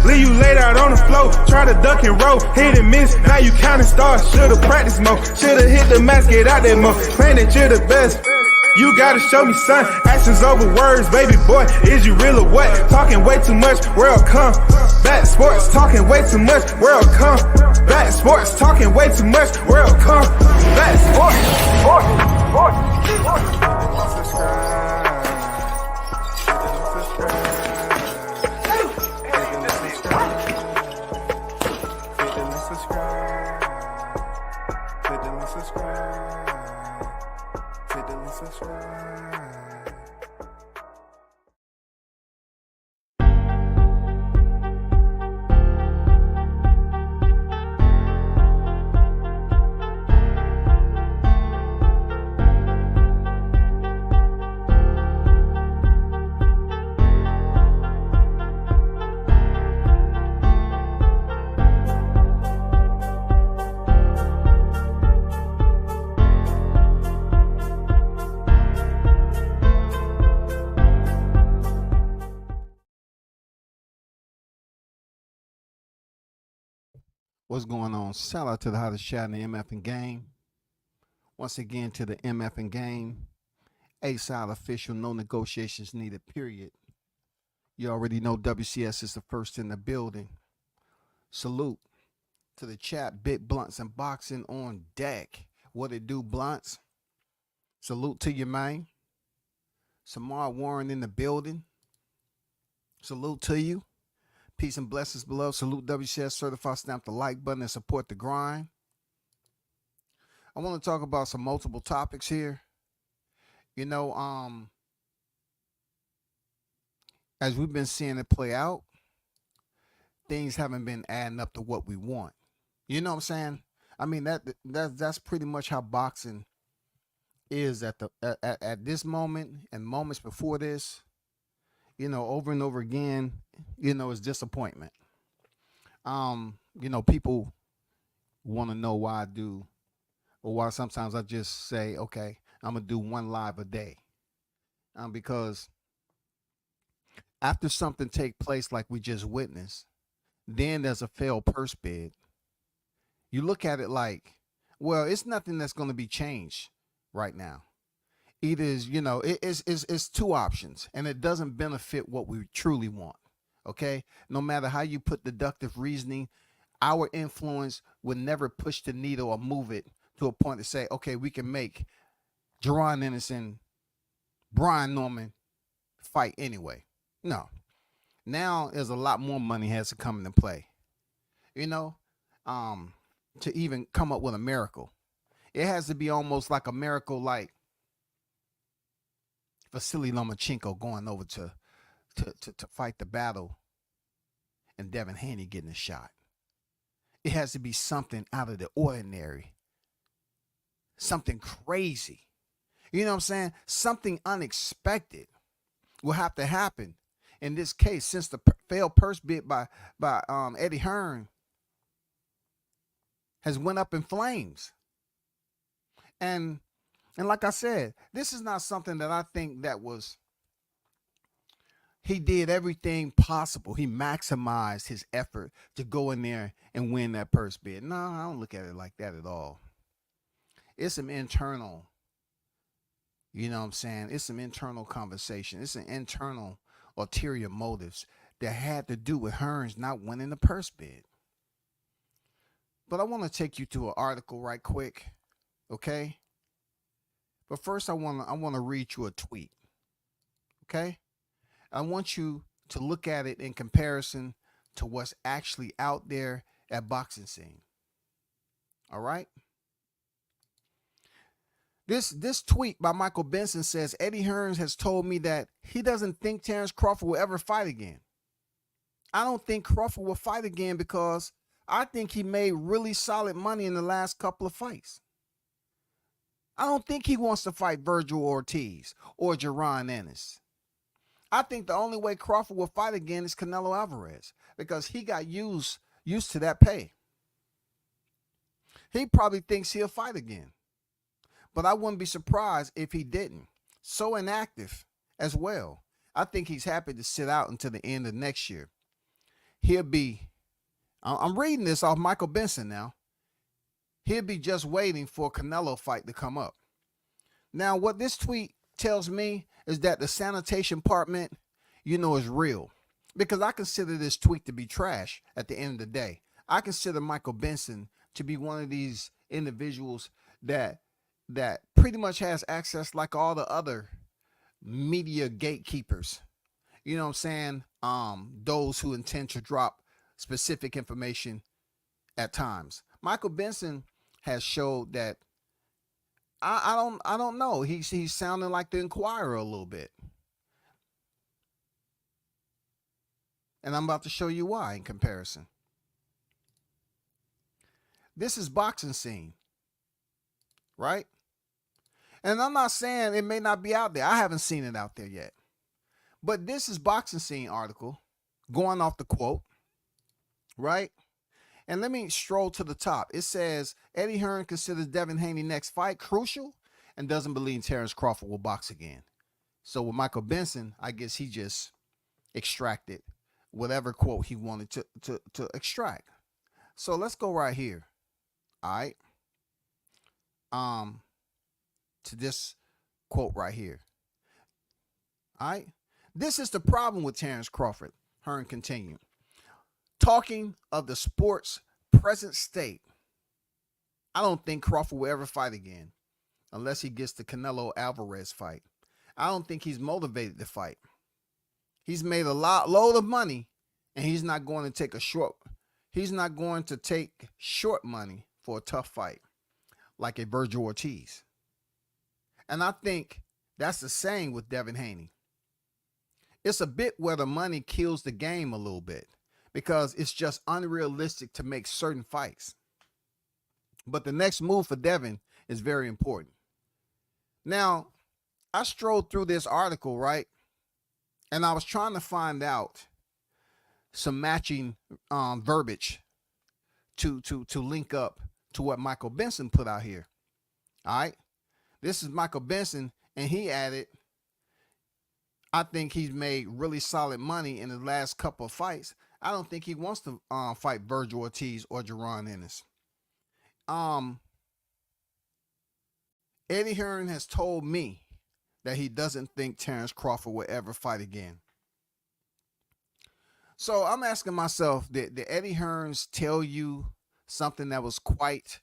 Leave you laid out on the floor, try to duck and roll, hit and miss, now you counting stars. Should've practiced more, should've hit the mask, get out there more, claim that you're the best. You gotta show me, son, actions over words, baby boy, is you real or what? Talking way too much, world come back sports, talking way too much, world come back sports, talking way too much, world come back sports. What's going on? Shout out to the hottest chat in the MF and game. Once again to the MF and game. A-side official, no negotiations needed, period. You already know WCS is the first in the building. Salute to the chat, Big Blunts and Boxing on deck. What it do, Blunts? Salute to you, man. Samar Warren in the building. Salute to you. Peace and blessings below. Salute WCS certified. Stamp the like button and support the grind. I want to talk about some multiple topics here. You know, as we've been seeing it play out, things haven't been adding up to what we want. You know what I'm saying? I mean, that's pretty much how boxing is at this moment and moments before this. You know, over and over again, you know, it's disappointment. You know, people want to know why I do, or why sometimes I just say, okay, I'm going to do one live a day. Because after something take place like we just witnessed, then there's a failed purse bid. You look at it like, well, it's nothing that's going to be changed right now. Either is, you know, it's two options, and it doesn't benefit what we truly want. Okay, no matter how you put deductive reasoning, our influence would never push the needle or move it to a point to say, okay, we can make Jerron Ennis and Brian Norman fight anyway. No, now there's a lot more money has to come into play. You know, to even come up with a miracle, it has to be almost like a miracle, like Vasily Lomachenko going over to fight the battle and Devin Haney getting a shot. It has to be something out of the ordinary, something crazy. You know what I'm saying? Something unexpected will have to happen. In this case, since the failed purse bid by Eddie Hearn has went up in flames. And like I said, this is not something that I think that was, he did everything possible. He maximized his effort to go in there and win that purse bid. No, I don't look at it like that at all. It's some internal, you know what I'm saying? It's some internal conversation. It's an internal ulterior motives that had to do with Hearns not winning the purse bid. But I want to take you to an article right quick, okay? But first, I want to read you a tweet, okay? I want you to look at it in comparison to what's actually out there at boxing scene. All right? This tweet by Michael Benson says, Eddie Hearns has told me that he doesn't think Terrence Crawford will ever fight again. I don't think Crawford will fight again because I think he made really solid money in the last couple of fights. I don't think he wants to fight Virgil Ortiz or Jerron Ennis. I think the only way Crawford will fight again is Canelo Alvarez because he got used to that pay. He probably thinks he'll fight again. But I wouldn't be surprised if he didn't. So inactive as well. I think he's happy to sit out until the end of next year. he'll be, I'm reading this off Michael Benson now. He'll be just waiting for a Canelo fight to come up. Now, what this tweet tells me is that the sanitation department, is real. Because I consider this tweet to be trash at the end of the day. I consider Michael Benson to be one of these individuals that pretty much has access like all the other media gatekeepers. You know what I'm saying? Those who intend to drop specific information at times. Michael Benson has showed that I don't know. He's sounding like the Inquirer a little bit. And I'm about to show you why in comparison. This is boxing scene, right? And I'm not saying it may not be out there. I haven't seen it out there yet. But this is boxing scene article going off the quote, right? And let me stroll to the top. It says, Eddie Hearn considers Devin Haney next fight crucial and doesn't believe Terrence Crawford will box again. So with Michael Benson, I guess he just extracted whatever quote he wanted to extract. So let's go right here. All right. To this quote right here. All right. This is the problem with Terrence Crawford. Hearn continued. Talking of the sport's present state, I don't think Crawford will ever fight again unless he gets the Canelo Alvarez fight. I don't think he's motivated to fight. He's made a load of money, and he's not going to take short money for a tough fight like a Virgil Ortiz. And I think that's the same with Devin Haney. It's a bit where the money kills the game a little bit because it's just unrealistic to make certain fights. But the next move for Devin is very important. Now, I strolled through this article, right? And I was trying to find out some matching verbiage to link up to what Michael Benson put out here. All right. This is Michael Benson, and he added, I think he's made really solid money in the last couple of fights. I don't think he wants to fight Virgil Ortiz or Jaron Ennis. Eddie Hearn has told me that he doesn't think Terrence Crawford will ever fight again. So I'm asking myself, did Eddie Hearns tell you something that was quite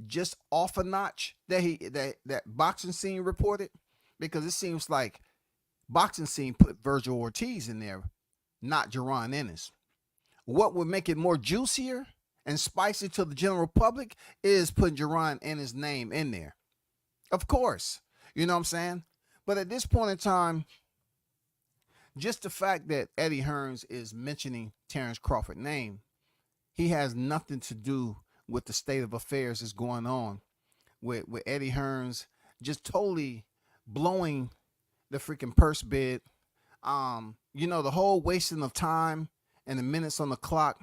just off a notch that boxing scene reported? Because it seems like boxing scene put Virgil Ortiz in there, not Jaron Ennis. What would make it more juicier and spicy to the general public is putting Jaron Ennis' name in there. Of course, you know what I'm saying? But at this point in time, just the fact that Eddie Hearns is mentioning Terrence Crawford's name, he has nothing to do with the state of affairs that's going on with Eddie Hearns just totally blowing the freaking purse bid. The whole wasting of time and the minutes on the clock,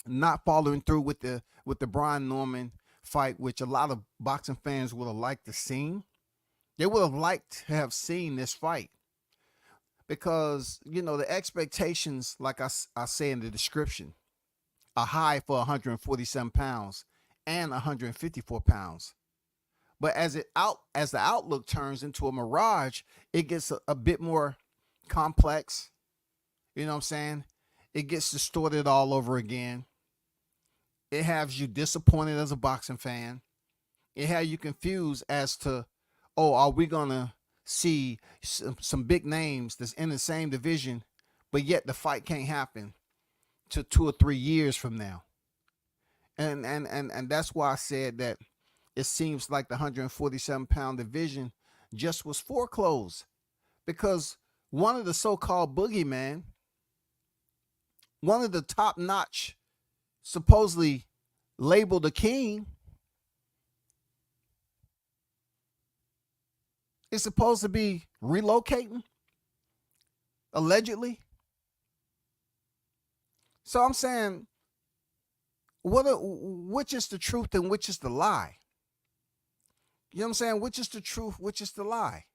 not following through with the Brian Norman fight, which a lot of boxing fans would have liked to see. They would have liked to have seen this fight because, the expectations, like I say in the description, are high for 147 pounds and 154 pounds. But as the outlook turns into a mirage, it gets a bit more complex. You know what I'm saying? It gets distorted all over again. It has you disappointed as a boxing fan. It has you confused as to, are we going to see some big names that's in the same division, but yet the fight can't happen to 2 or 3 years from now. And that's why I said that it seems like the 147-pound division just was foreclosed because one of the so-called boogeyman, one of the top-notch, supposedly labeled a king, is supposed to be relocating, allegedly. So I'm saying, which is the truth and which is the lie? You know what I'm saying? Which is the truth, which is the lie?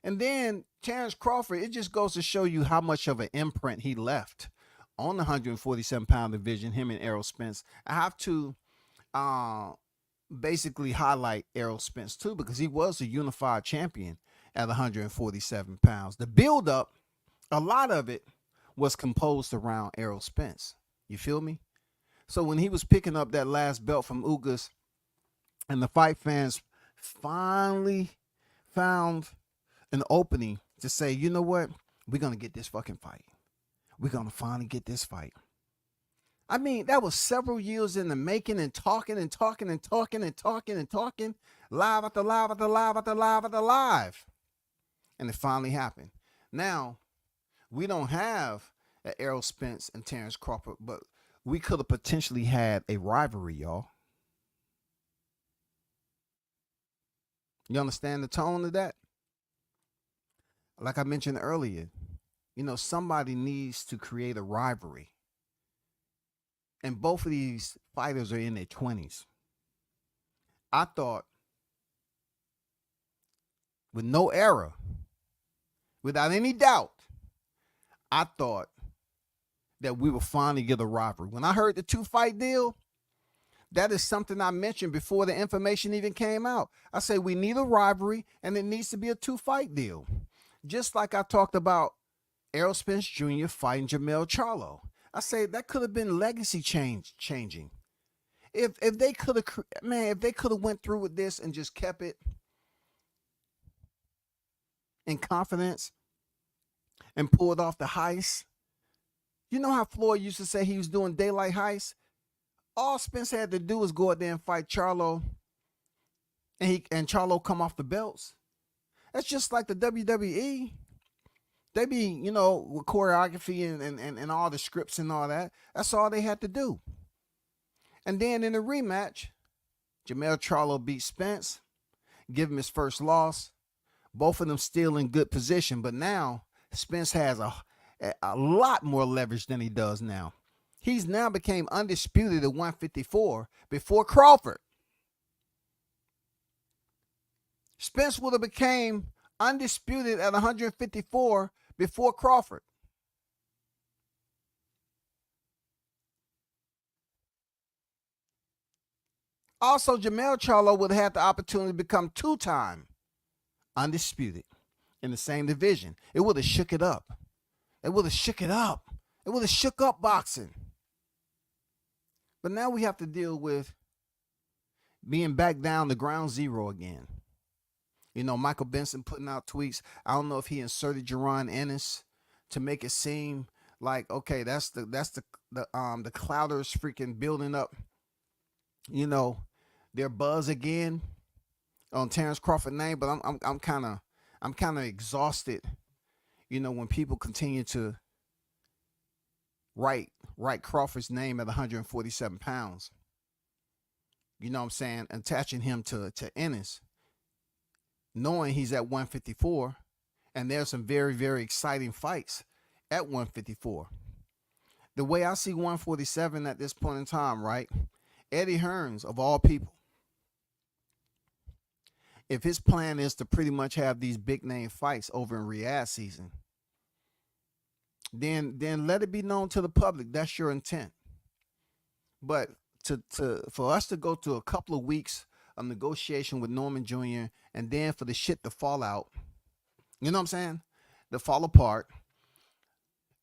And then Terrence Crawford, it just goes to show you how much of an imprint he left on the 147-pound division, him and Errol Spence. I have to uh, basically highlight Errol Spence too, because he was a unified champion at 147 pounds. The build up, a lot of it was composed around Errol Spence. You feel me? So when he was picking up that last belt from Ugas, and the fight fans finally found an opening to say, you know what? We're going to get this fucking fight. We're going to finally get this fight. I mean, that was several years in the making, and talking and talking and talking and talking and talking, live after live after live after live after live. And it finally happened. Now, we don't have an Errol Spence and Terrence Crawford, but we could have potentially had a rivalry, y'all. You understand the tone of that? Like I mentioned earlier, you know, somebody needs to create a rivalry. And both of these fighters are in their 20s. I thought, with no error, without any doubt, I thought that we would finally get a rivalry. When I heard the 2-fight deal, that is something I mentioned before the information even came out. I say we need a rivalry, and it needs to be a 2-fight deal. Just like I talked about Errol Spence Jr. fighting Jermell Charlo. I say that could have been legacy changing. If they could have, man, if they could have went through with this and just kept it in confidence and pulled off the heist. You know how Floyd used to say he was doing daylight heist? All Spence had to do was go out there and fight Charlo, and Charlo come off the belts. That's just like the WWE. They be, you know, with choreography and all the scripts and all that. That's all they had to do. And then in the rematch, Jermell Charlo beat Spence, give him his first loss. Both of them still in good position, but now Spence has a lot more leverage than he does now. He's now became undisputed at 154 before Crawford. Spence would have became undisputed at 154 before Crawford. Also, Jermell Charlo would have had the opportunity to become 2-time undisputed in the same division. It would have shook it up. It would have shook it up. It would have shook up boxing. But now we have to deal with being back down to ground zero again. You know, Michael Benson putting out tweets. I don't know if he inserted Jaron Ennis to make it seem like, okay, that's the Clouders freaking building up, you know, their buzz again on Terrence Crawford's name. But I'm kind of exhausted, you know, when people continue to write Crawford's name at 147 pounds. You know what I'm saying? Attaching him to Ennis, knowing he's at 154, and there's some very, very exciting fights at 154. The way I see 147 at this point in time, right? Eddie Hearns, of all people, if his plan is to pretty much have these big name fights over in Riyadh season, then let it be known to the public that's your intent. But for us to go through a couple of weeks of negotiation with Norman Jr. and then for the shit to fall out, you know what I'm saying? To fall apart,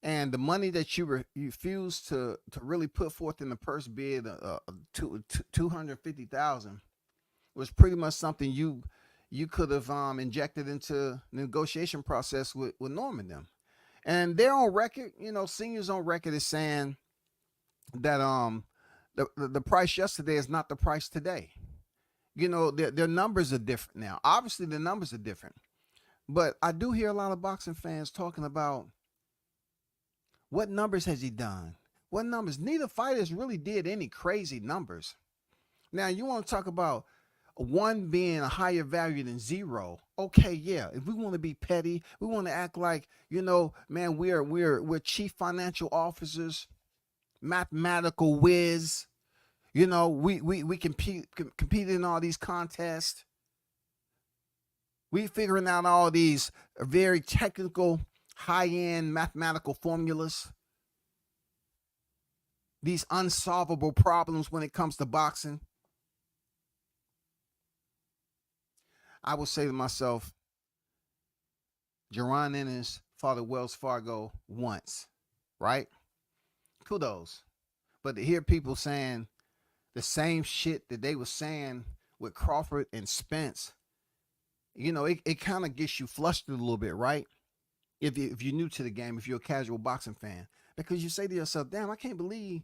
and the money that you refuse to really put forth in the purse bid, $250,000, was pretty much something you could have injected into the negotiation process with Norman them. And they're on record, you know, Senior's on record is saying that the price yesterday is not the price today. You know, their numbers are different now. Obviously, the numbers are different. But I do hear a lot of boxing fans talking about what numbers has he done? What numbers? Neither fighters really did any crazy numbers. Now, you want to talk about one being a higher value than zero. Okay, yeah. If we want to be petty, we want to act like, you know, man, we're chief financial officers, mathematical whiz. You know, we compete in all these contests. We figuring out all these very technical, high-end mathematical formulas. these unsolvable problems when it comes to boxing, I would say to myself, Jaron Ennis fought at Wells Fargo once, right? Kudos. But to hear people saying the same shit that they were saying with Crawford and Spence, it kind of gets you flustered a little bit, right? If you're new to the game, if you're a casual boxing fan, because you say to yourself, damn, I can't believe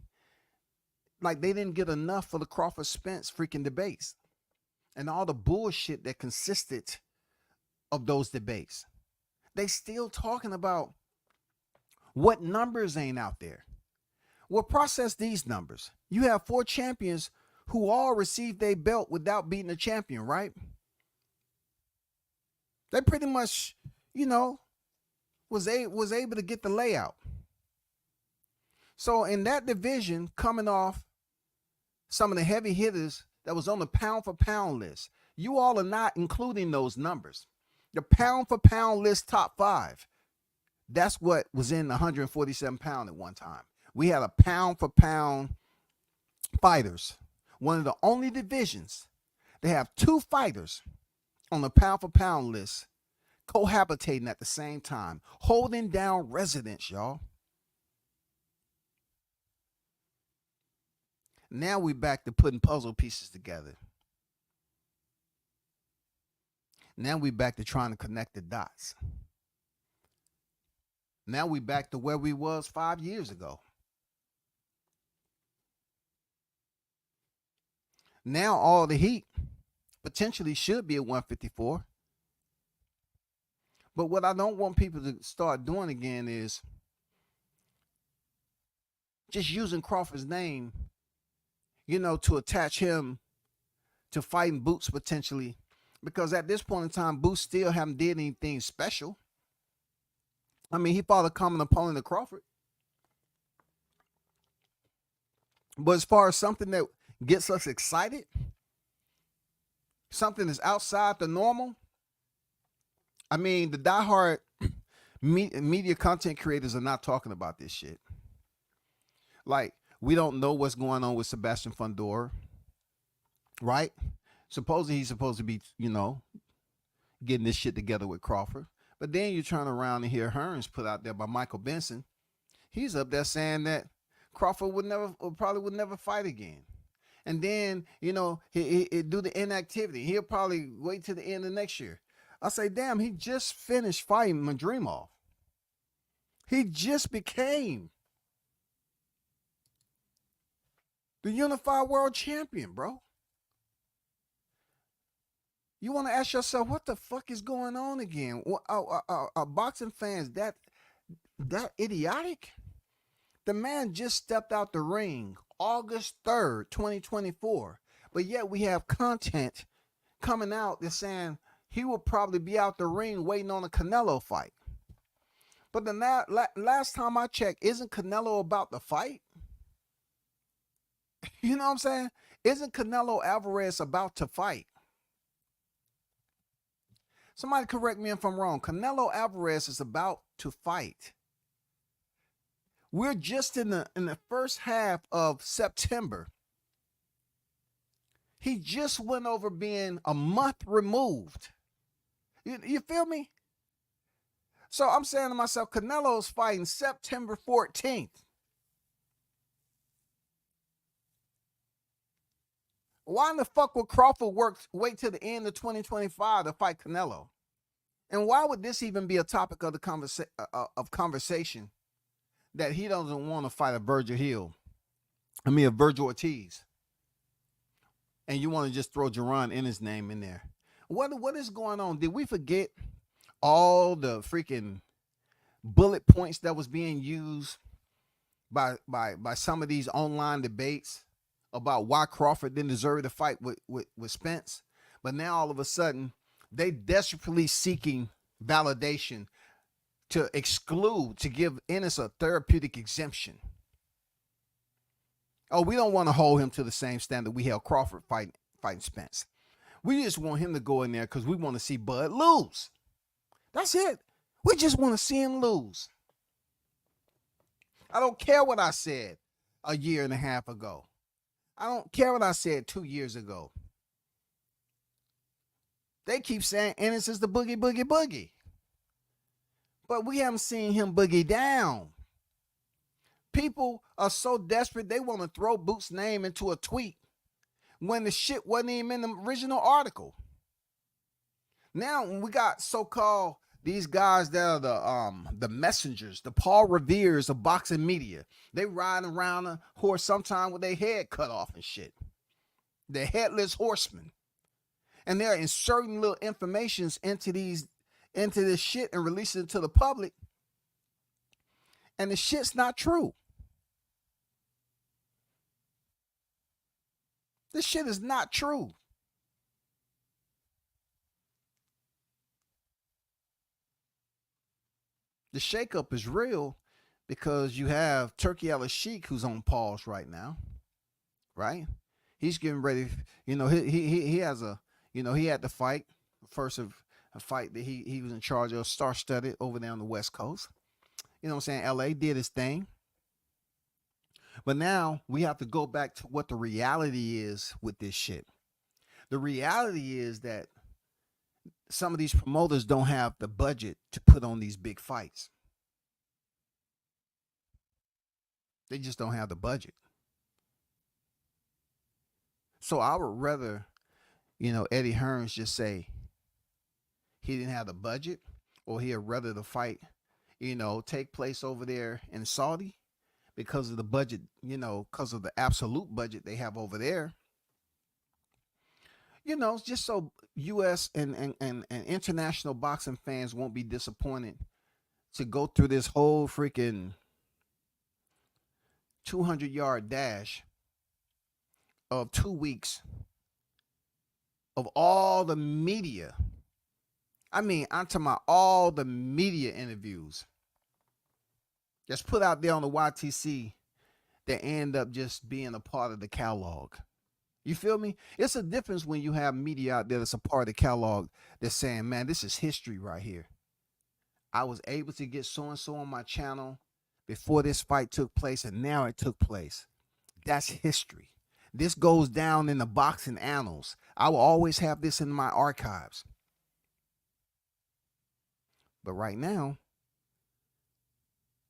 like they didn't get enough for the Crawford Spence freaking debates and all the bullshit that consisted of those debates. They still talking about what numbers ain't out there. Well, process these numbers. You have 4 champions who all received their belt without beating a champion, right? They pretty much, was able to get the layout. So in that division, coming off some of the heavy hitters that was on the pound for pound list, you all are not including those numbers. The pound for pound list top 5, that's what was in 147 pound at one time. We had a pound for pound fighters. One of the only divisions they have 2 fighters on the pound for pound list cohabitating at the same time, holding down residents, y'all. Now we back to putting puzzle pieces together. Now we back to trying to connect the dots. Now we back to where we was 5 years ago. Now all the heat potentially should be at 154. But what I don't want people to start doing again is just using Crawford's name, to attach him to fighting Boots potentially. Because at this point in time, Boots still haven't did anything special. I mean, he fought a common opponent of Crawford. But as far as something that gets us excited, something that's outside the normal, I mean, the diehard media content creators are not talking about this shit. Like, we don't know what's going on with Sebastian Fundora, right? Supposedly he's supposed to be, getting this shit together with Crawford. But then you turn around and hear Hearns put out there by Michael Benson. He's up there saying that Crawford probably would never fight again. And then, he do the inactivity. He'll probably wait till the end of next year. I say, damn, he just finished fighting Madrimov. He just became the unified world champion, bro. You want to ask yourself, what the fuck is going on again? Are boxing fans that idiotic? The man just stepped out the ring August 3rd, 2024. But yet we have content coming out that's saying he will probably be out the ring waiting on a Canelo fight. But the last time I checked, isn't Canelo about to fight? You know what I'm saying? Isn't Canelo Alvarez about to fight? Somebody correct me if I'm wrong. Canelo Alvarez is about to fight. We're just in the first half of September. He just went over being a month removed. You feel me? So I'm saying to myself, Canelo's fighting September 14th. Why in the fuck would Crawford wait till the end of 2025 to fight Canelo? And why would this even be a topic of the conversation that he doesn't want to fight a Virgil Ortiz? And you want to just throw Jaron Ennis' name in there. What is going on? Did we forget all the freaking bullet points that was being used by some of these online debates about why Crawford didn't deserve to fight with Spence? But now all of a sudden, they desperately seeking validation to give Ennis a therapeutic exemption. Oh, we don't want to hold him to the same standard we held Crawford fighting Spence. We just want him to go in there because we want to see Bud lose. That's it. We just want to see him lose. I don't care what I said. a year and a half ago. I don't care what I said 2 years ago. They keep saying Ennis is the boogie, boogie, boogie. But we haven't seen him boogie down. People are so desperate they want to throw Boot's name into a tweet when the shit wasn't even in the original article. Now we got so-called these guys that are the messengers, the Paul Reveres of boxing media. They riding around a horse sometime with their head cut off and shit. The headless horsemen. And they're inserting little informations into this shit and releasing it to the public. And the shit's not true. This shit is not true. The shakeup is real because you have Turkey Al-Sheikh who's on pause right now, right? He's getting ready. He has a, he had to fight first of a fight that he was in charge of, star-studded over there on the West Coast. You know what I'm saying? LA did his thing. But now we have to go back to what the reality is with this shit. The reality is that some of these promoters don't have the budget to put on these big fights. They just don't have the budget. So I would rather, Eddie Hearns just say he didn't have the budget, or he'd rather the fight, take place over there in Saudi because of the budget, because of the absolute budget they have over there. Just so U.S. and international boxing fans won't be disappointed to go through this whole freaking 200-yard dash of 2 weeks of all the media. I mean, I'm talking about all the media interviews that's put out there on the YTC that end up just being a part of the catalog. You feel me? It's a difference when you have media out there that's a part of the catalog that's saying, man, this is history right here. I was able to get so-and-so on my channel before this fight took place, and now it took place. That's history. This goes down in the boxing annals. I will always have this in my archives. But right now,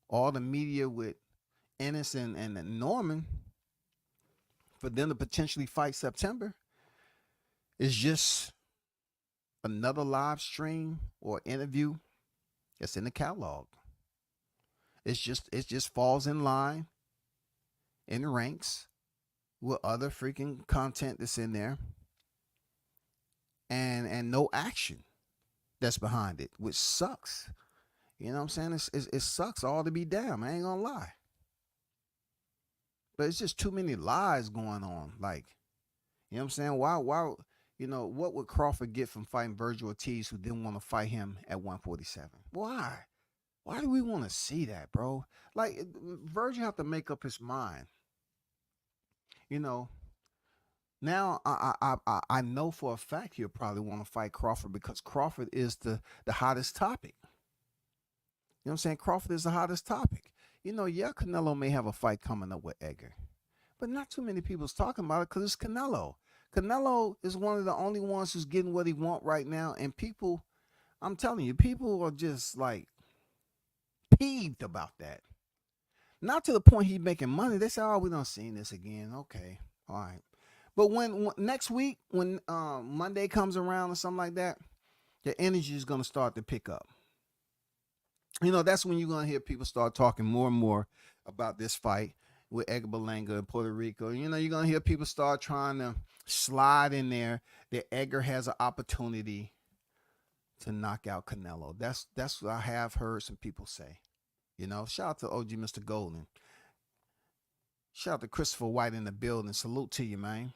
all the media with Ennis and Norman, for them to potentially fight September, is just another live stream or interview that's in the catalog. It just falls in line, in ranks with other freaking content that's in there, and no action that's behind it, which sucks. You know what I'm saying? It sucks all to be damn. I ain't gonna lie. But it's just too many lies going on. Like, you know what I'm saying? Why, what would Crawford get from fighting Virgil Ortiz, who didn't want to fight him at 147? Why? Why do we want to see that, bro? Like, Virgil have to make up his mind. Now I know for a fact he'll probably want to fight Crawford because Crawford is the hottest topic. You know what I'm saying? Crawford is the hottest topic. Yeah, Canelo may have a fight coming up with Edgar, but not too many people's talking about it because it's Canelo. Canelo is one of the only ones who's getting what he want right now, and people, I'm telling you, people are just like peeved about that. Not to the point he's making money. They say, "Oh, we done seen this again." Okay, all right. But when next week, when Monday comes around or something like that, the energy is gonna start to pick up. That's when you're going to hear people start talking more and more about this fight with Edgar Berlanga in Puerto Rico. You're going to hear people start trying to slide in there that Edgar has an opportunity to knock out Canelo. That's what I have heard some people say. Shout out to OG Mr. Golden. Shout out to Christopher White in the building. Salute to you, man.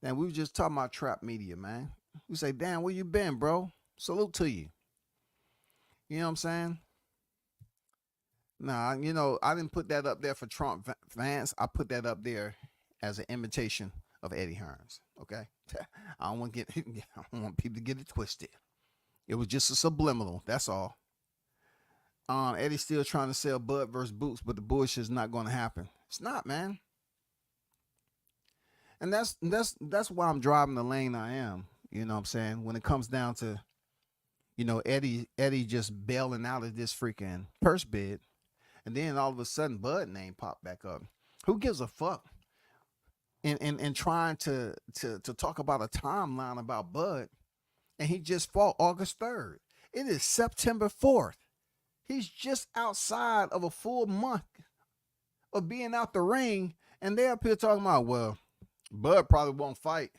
Man, we were just talking about trap media, man. We say, damn, where you been, bro? Salute to you. You know what I'm saying? Nah, I didn't put that up there for Trump fans. I put that up there as an imitation of Eddie Hearns. Okay, I don't want people to get it twisted. It was just a subliminal. That's all. Eddie's still trying to sell Bud versus Boots, but the bullshit's not going to happen. It's not, man. And that's why I'm driving the lane I am. You know what I'm saying? When it comes down to, Eddie just bailing out of this freaking purse bid, and then all of a sudden Bud name popped back up. Who gives a fuck? And trying to talk about a timeline about Bud, and he just fought August 3rd. It is September 4th. He's just outside of a full month of being out the ring, and they're up here talking about, well, Bud probably won't fight,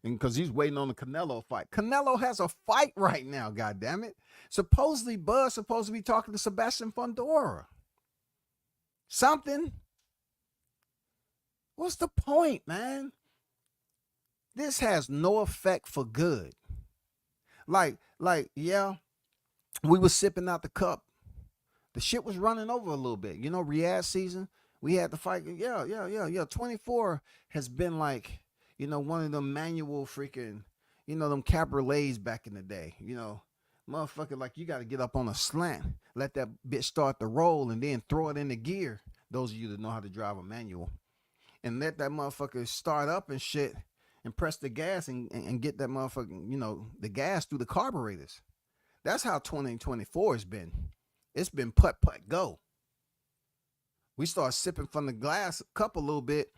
and because he's waiting on the Canelo fight. Canelo has a fight right now, goddammit. Supposedly, Bud's supposed to be talking to Sebastian Fundora. Something. What's the point, man? This has no effect for good. Like, yeah, we were sipping out the cup. The shit was running over a little bit. Riyadh season, we had to fight. Yeah. 24 has been like, one of them manual freaking, them cabriolets back in the day. Motherfucker, like you got to get up on a slant, let that bitch start to roll, and then throw it into gear. Those of you that know how to drive a manual. And let that motherfucker start up and shit, and press the gas and get that motherfucking, the gas through the carburetors. That's how 2024 has been. It's been putt, go. We start sipping from the glass cup a little bit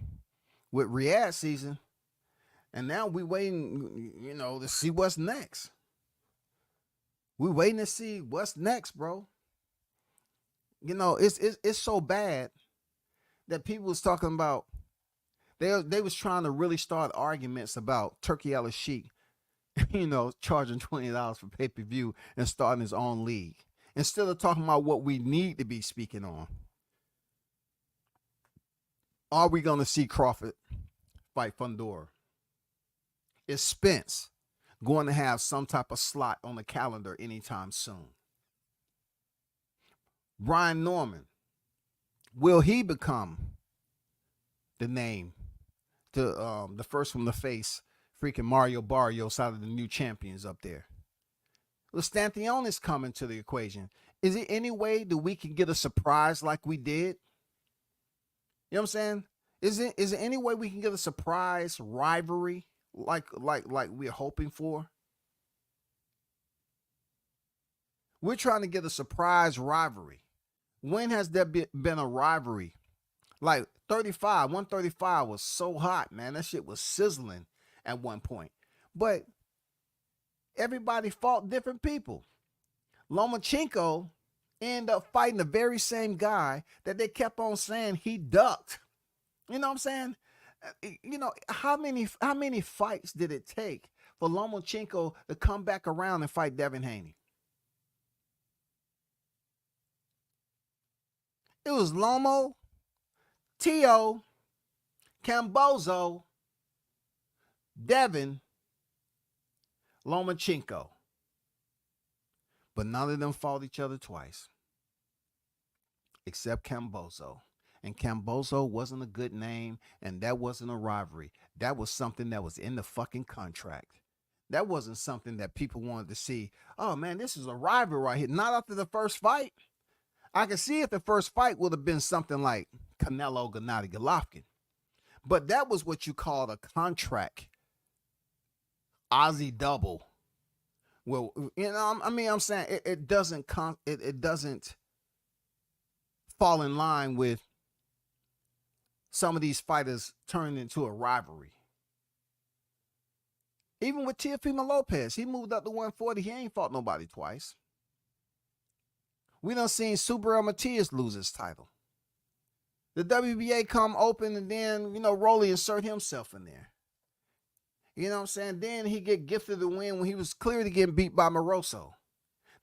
with Riyadh season, and now we waiting, to see what's next. We waiting to see what's next, bro. It's so bad that people was talking about. They was trying to really start arguments about Turkey Al Sheikh, charging $20 for pay-per-view and starting his own league, instead of talking about what we need to be speaking on. Are we going to see Crawford fight Fundora? Is Spence going to have some type of slot on the calendar anytime soon? Brian Norman, will he become the name, the first one to face freaking Mario Barrios out of the new champions up there? Lestantione's coming to the equation. Is it any way that we can get a surprise like we did? You know what I'm saying? Is it any way we can get a surprise rivalry like we're hoping for? We're trying to get a surprise rivalry. When has there been a rivalry? Like 135 was so hot, man. That shit was sizzling at one point. But everybody fought different people. Lomachenko ended up fighting the very same guy that they kept on saying he ducked. You know what I'm saying? How many fights did it take for Lomachenko to come back around and fight Devin Haney? It was Lomo, Tio, Cambozo, Devin, Lomachenko. But none of them fought each other twice. Except Cambozo. And Cambozo wasn't a good name, and that wasn't a rivalry. That was something that was in the fucking contract. That wasn't something that people wanted to see. Oh, man, this is a rivalry right here. Not after the first fight. I can see if the first fight would have been something like Canelo, Gennady Golovkin. But that was what you called a contract. Aussie double. Well, I'm saying it doesn't fall in line with some of these fighters turning into a rivalry. Even with Teofimo Lopez, he moved up to 140. He ain't fought nobody twice. We done seen Subriel Matias lose his title. The WBA come open, and then, Rolly insert himself in there. You know what I'm saying? Then he get gifted the win when he was clearly getting beat by Moroso.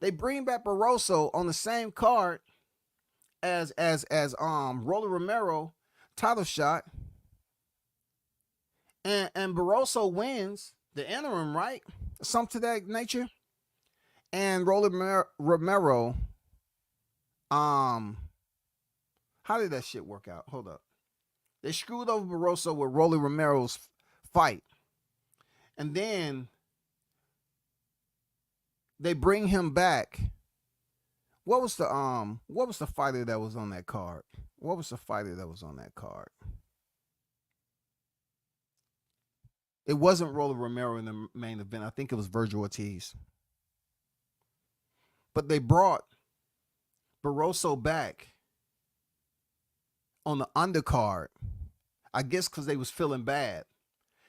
They bring back Moroso on the same card as Rolly Romero title shot. And Barroso wins the interim, right? Something to that nature. And Rolly Romero, how did that shit work out? Hold up. They screwed over Barroso with Rolly Romero's fight. And then they bring him back what was the fighter that was on that card? What was the fighter that was on that card? It wasn't Roller Romero in the main event. I think it was Virgil Ortiz. But they brought Barroso back on the undercard. I guess because they was feeling bad.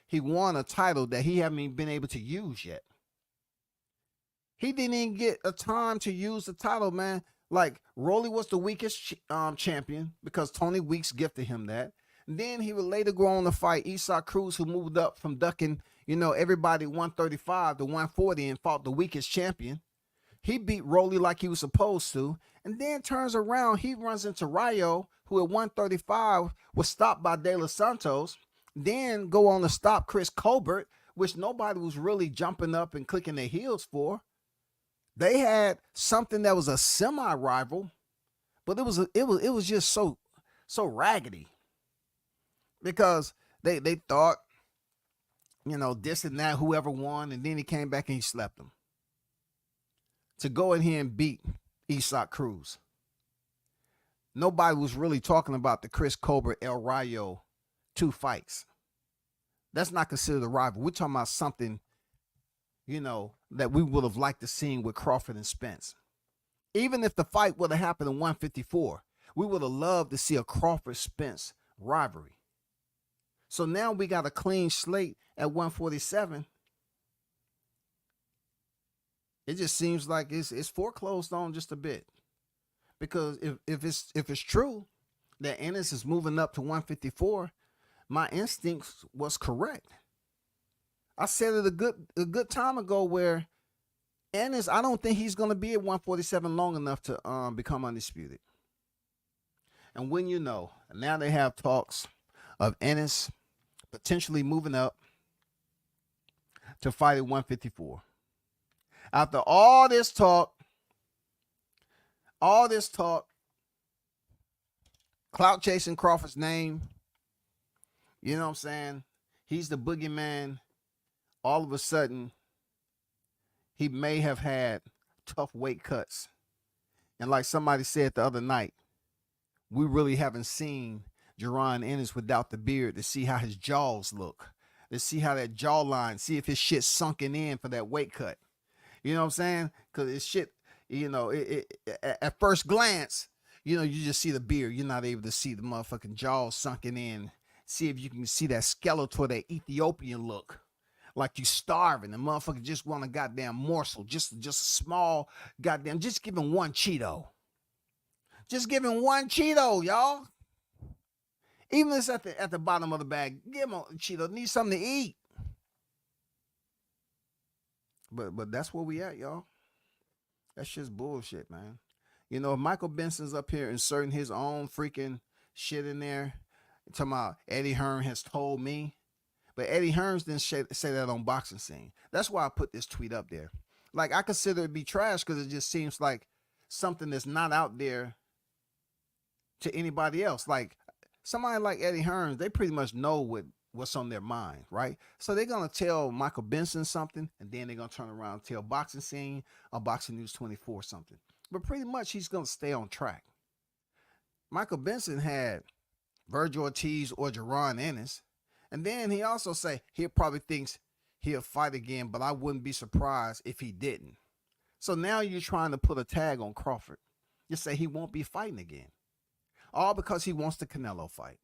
He won a title that he haven't even been able to use yet. He didn't even get a time to use the title, man. Like, Rolly was the weakest champion because Tony Weeks gifted him that. And then he would later go on to fight Isaac Cruz, who moved up from ducking, everybody 135 to 140 and fought the weakest champion. He beat Rolly like he was supposed to, and then turns around. He runs into Rayo, who at 135 was stopped by De Los Santos, then go on to stop Chris Colbert, which nobody was really jumping up and clicking their heels for. They had something that was a semi-rival, but it was just so raggedy because they thought, this and that, whoever won, and then he came back and he slept them to go in here and beat Isaac Cruz. Nobody was really talking about the Chris Colbert El Rayo 2 fights. That's not considered a rival. We're talking about something, that we would have liked to see with Crawford and Spence. Even if the fight would have happened in 154, we would have loved to see a Crawford-Spence rivalry. So now we got a clean slate at 147. It just seems like it's foreclosed on just a bit. Because if it's true that Ennis is moving up to 154, my instincts was correct. I said it a good time ago where Ennis, I don't think he's going to be at 147 long enough to become undisputed. And when now they have talks of Ennis potentially moving up to fight at 154. After all this talk, clout chasing Crawford's name, you know what I'm saying? He's the boogeyman. All of a sudden, he may have had tough weight cuts. And like somebody said the other night, we really haven't seen Jaron Ennis without the beard to see how his jaws look, to see how that jawline, see if his shit's sunken in for that weight cut. You know what I'm saying? Because his shit, at first glance, you just see the beard. You're not able to see the motherfucking jaws sunken in. See if you can see that skeletal, that Ethiopian look. Like you starving. The motherfucker just want a goddamn morsel. Just a small goddamn, just give him one Cheeto. Just give him one Cheeto, y'all. Even if it's at the bottom of the bag, give him a Cheeto. Need something to eat. But that's where we at, y'all. That's just bullshit, man. If Michael Benson's up here inserting his own freaking shit in there, talking about Eddie Hearn has told me. But Eddie Hearns didn't say that on Boxing Scene. That's why I put this tweet up there. Like, I consider it be trash because it just seems like something that's not out there to anybody else. Like, somebody like Eddie Hearns, they pretty much know what's on their mind, right? So they're going to tell Michael Benson something, and then they're going to turn around and tell Boxing Scene or Boxing News 24 something. But pretty much he's going to stay on track. Michael Benson had Virgil Ortiz or Jaron Ennis. And then he also say he probably thinks he'll fight again, but I wouldn't be surprised if he didn't. So now you're trying to put a tag on Crawford. You say he won't be fighting again. All because he wants the Canelo fight.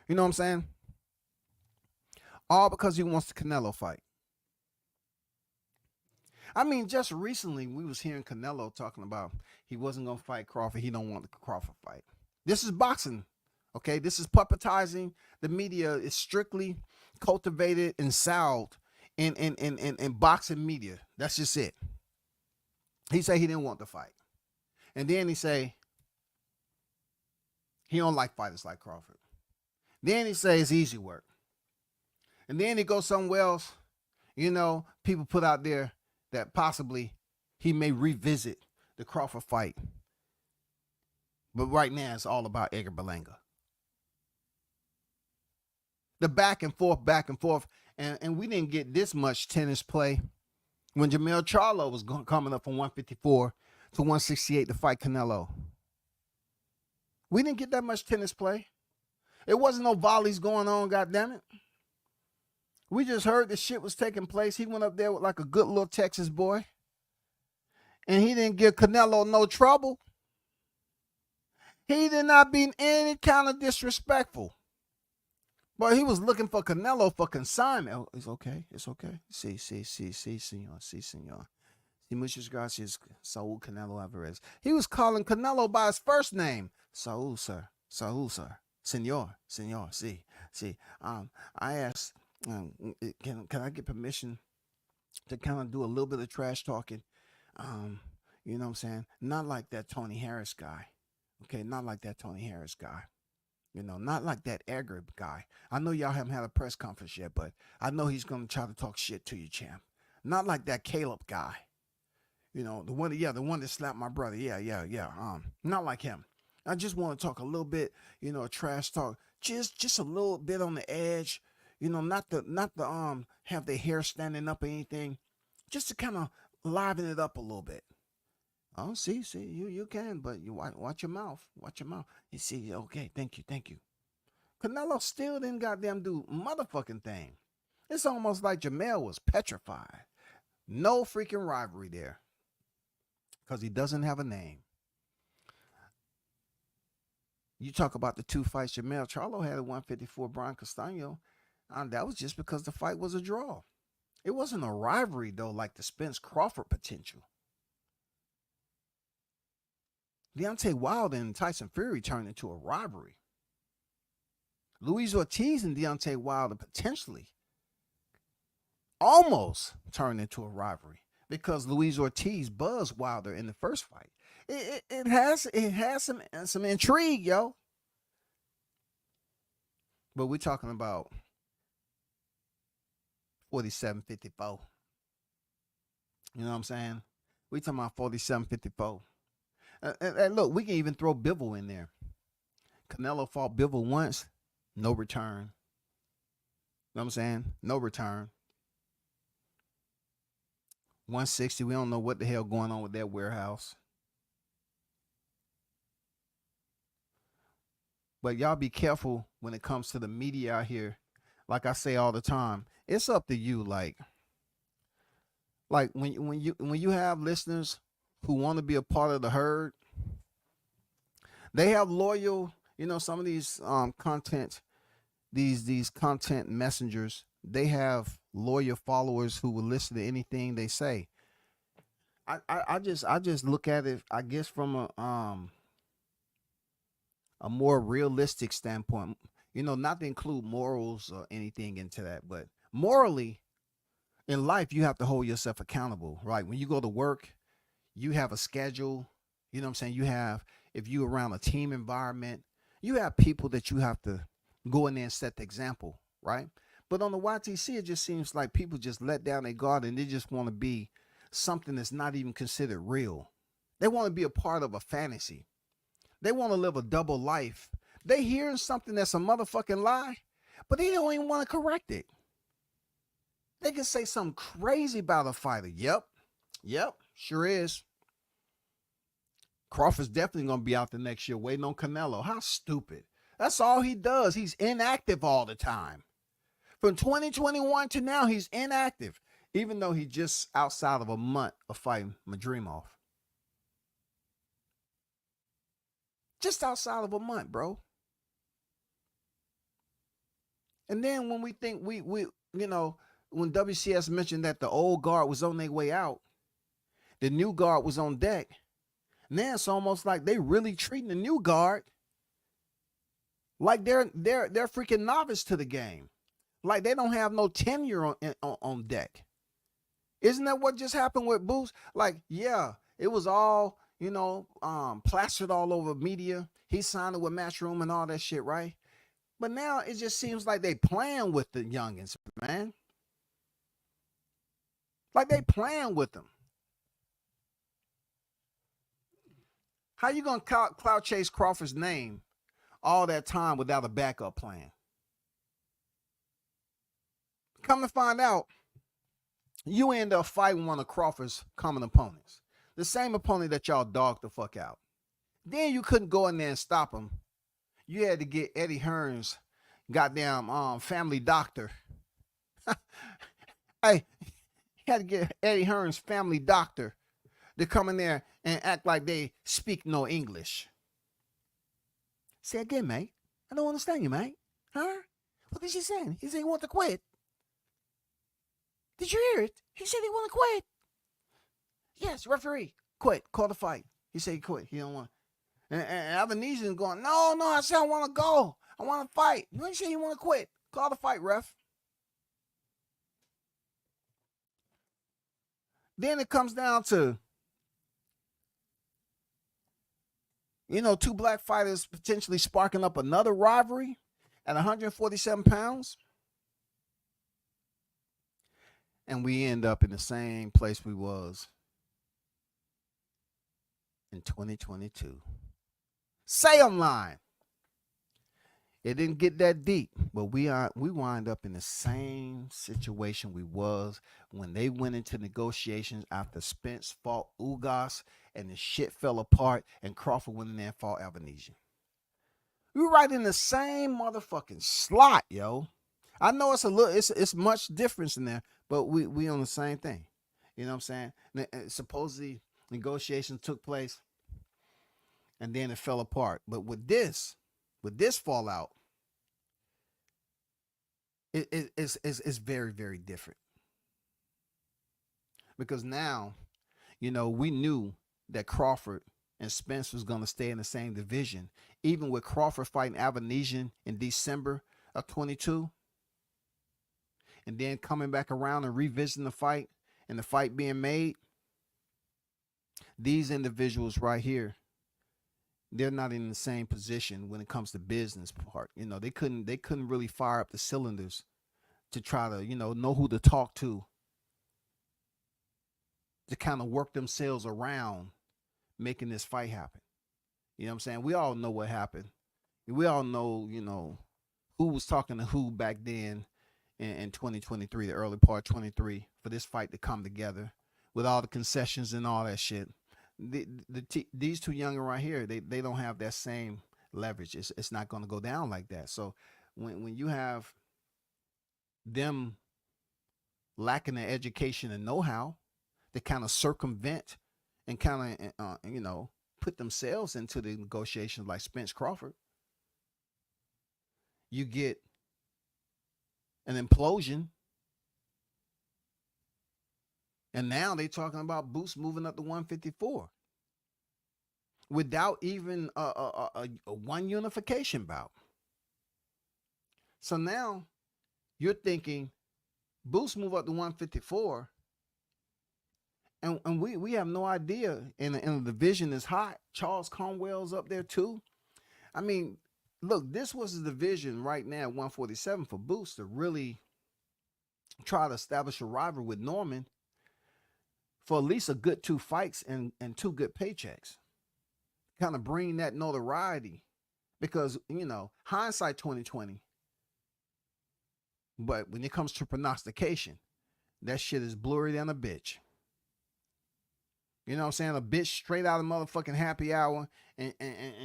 You know what I'm saying? All because he wants the Canelo fight. I mean, just recently we was hearing Canelo talking about he wasn't going to fight Crawford. He don't want the Crawford fight. This is boxing, okay? This is puppetizing. The media is strictly cultivated and sold in boxing media. That's just it. He said he didn't want the fight. And then he say he don't like fighters like Crawford. Then he say it's easy work. And then he goes somewhere else. People put out there that possibly he may revisit the Crawford fight. But right now it's all about Edgar Berlanga. The back and forth. And we didn't get this much tennis play when Jermell Charlo was coming up from 154 to 168 to fight Canelo. We didn't get that much tennis play. It wasn't no volleys going on, goddammit. We just heard the shit was taking place. He went up there with like a good little Texas boy. And he didn't give Canelo no trouble. He did not be any kind of disrespectful. But he was looking for Canelo for consignment. Oh, it's okay. It's okay. Sí, senor. Sí, senor. Y muchas gracias, Saul Canelo Alvarez. He was calling Canelo by his first name. Saul, sir. Saul, sir. Senor. Sí. I asked, can I get permission to kind of do a little bit of trash talking? You know what I'm saying? Not like that Tony Harris guy. Okay, not like that Tony Harris guy. You know, not like that Edgar guy. I know y'all haven't had a press conference yet, but I know he's going to try to talk shit to you, champ. Not like that Caleb guy. You know, the one that slapped my brother. Yeah. Not like him. I just want to talk a little bit, you know, trash talk. Just a little bit on the edge. You know, not the have their hair standing up or anything. Just to kind of liven it up a little bit. Oh, see, you can, but you watch your mouth. Watch your mouth. You see, okay, thank you. Canelo still didn't goddamn do motherfucking thing. It's almost like Jermell was petrified. No freaking rivalry there. Because he doesn't have a name. You talk about the two fights Jermell Charlo had at 154, Brian Castano. That was just because the fight was a draw. It wasn't a rivalry, though, like the Spence Crawford potential. Deontay Wilder and Tyson Fury turned into a rivalry. Luis Ortiz and Deontay Wilder potentially almost turned into a rivalry because Luis Ortiz buzzed Wilder in the first fight. It has some intrigue, yo. But we're talking about 47-54. You know what I'm saying? We're talking about 47-54. And look, we can even throw Bivol in there. Canelo fought Bivol once, no return. You know what I'm saying? No return. 160, we don't know what the hell going on with that warehouse. But y'all be careful when it comes to the media out here. Like I say all the time, it's up to you. Like when you have listeners who want to be a part of the herd, they have loyal, you know, some of these content messengers, they have loyal followers who will listen to anything they say. I just look at it, I guess, from a more realistic standpoint. You know, not to include morals or anything into that, but morally in life, you have to hold yourself accountable, right? When you go to work, you have a schedule. You know what I'm saying? You have, if you're around a team environment, you have people that you have to go in there and set the example, right? But on the YTC, it just seems like people just let down their guard and they just want to be something that's not even considered real. They want to be a part of a fantasy. They want to live a double life. They hearing something that's a motherfucking lie, but they don't even want to correct it. They can say something crazy about a fighter. Yep, sure is. Crawford's definitely going to be out the next year waiting on Canelo. How stupid. That's all he does. He's inactive all the time. From 2021 to now, he's inactive, even though he's just outside of a month of fighting Madrimov. Just outside of a month, bro. And then when we think we you know, when WCS mentioned that the old guard was on their way out, the new guard was on deck. Now it's almost like they really treating the new guard like they're freaking novice to the game, like they don't have no tenure on deck. Isn't that what just happened with Boost? Like, yeah, it was all, you know, plastered all over media. He signed it with Matchroom and all that shit, right? But now it just seems like they playing with the youngins, man. Like they playing with them. How you gonna clout chase Crawford's name all that time without a backup plan? Come to find out, you end up fighting one of Crawford's common opponents. The same opponent that y'all dogged the fuck out. Then you couldn't go in there and stop him. You had to get Eddie Hearn's goddamn family doctor. Hey, you had to get Eddie Hearn's family doctor to come in there and act like they speak no English. Say again, mate. I don't understand you, mate. Huh? What is he saying? He said he want to quit. Did you hear it? He said he want to quit. Yes, referee, quit. Call the fight. He said he quit. He don't want. And Avanesian going, no, I said I want to go. I want to fight. You ain't say you want to quit. Call the fight, ref. Then it comes down to, two black fighters potentially sparking up another rivalry at 147 pounds. And we end up in the same place we was in 2022. Say I'm lying. It didn't get that deep, but we wind up in the same situation we was when they went into negotiations after Spence fought Ugas and the shit fell apart and Crawford went in there and fought Avanesian. We were right in the same motherfucking slot, yo. I know it's much difference in there, but we on the same thing. You know what I'm saying? Supposedly negotiations took place and then it fell apart. But with this fallout, it's very, very different. Because now, we knew that Crawford and Spence was going to stay in the same division. Even with Crawford fighting Avanesian in December of 22. And then coming back around and revisiting the fight and the fight being made. These individuals right here, they're not in the same position when it comes to business part. They couldn't really fire up the cylinders to try to, know who to talk to kind of work themselves around making this fight happen. You know what I'm saying? We all know what happened. We all know, who was talking to who back then in 2023, the early part of 23, for this fight to come together with all the concessions and all that shit. These two young right here, they don't have that same leverage. It's not going to go down like that. So when you have them lacking the education and know-how to kind of circumvent and kind of put themselves into the negotiations like Spence Crawford, you get an implosion. And now they're talking about Boots moving up to 154 without even a one unification bout. So now you're thinking Boots move up to 154, and we have no idea. And the division is hot. Charles Conwell's up there too. I mean, look, this was the division right now, 147 for Boots to really try to establish a rivalry with Norman for at least a good 2 fights and 2 good paychecks. Kind of bring that notoriety because, hindsight 2020. But when it comes to prognostication, that shit is blurry than a bitch. You know what I'm saying? A bitch straight out of motherfucking happy hour and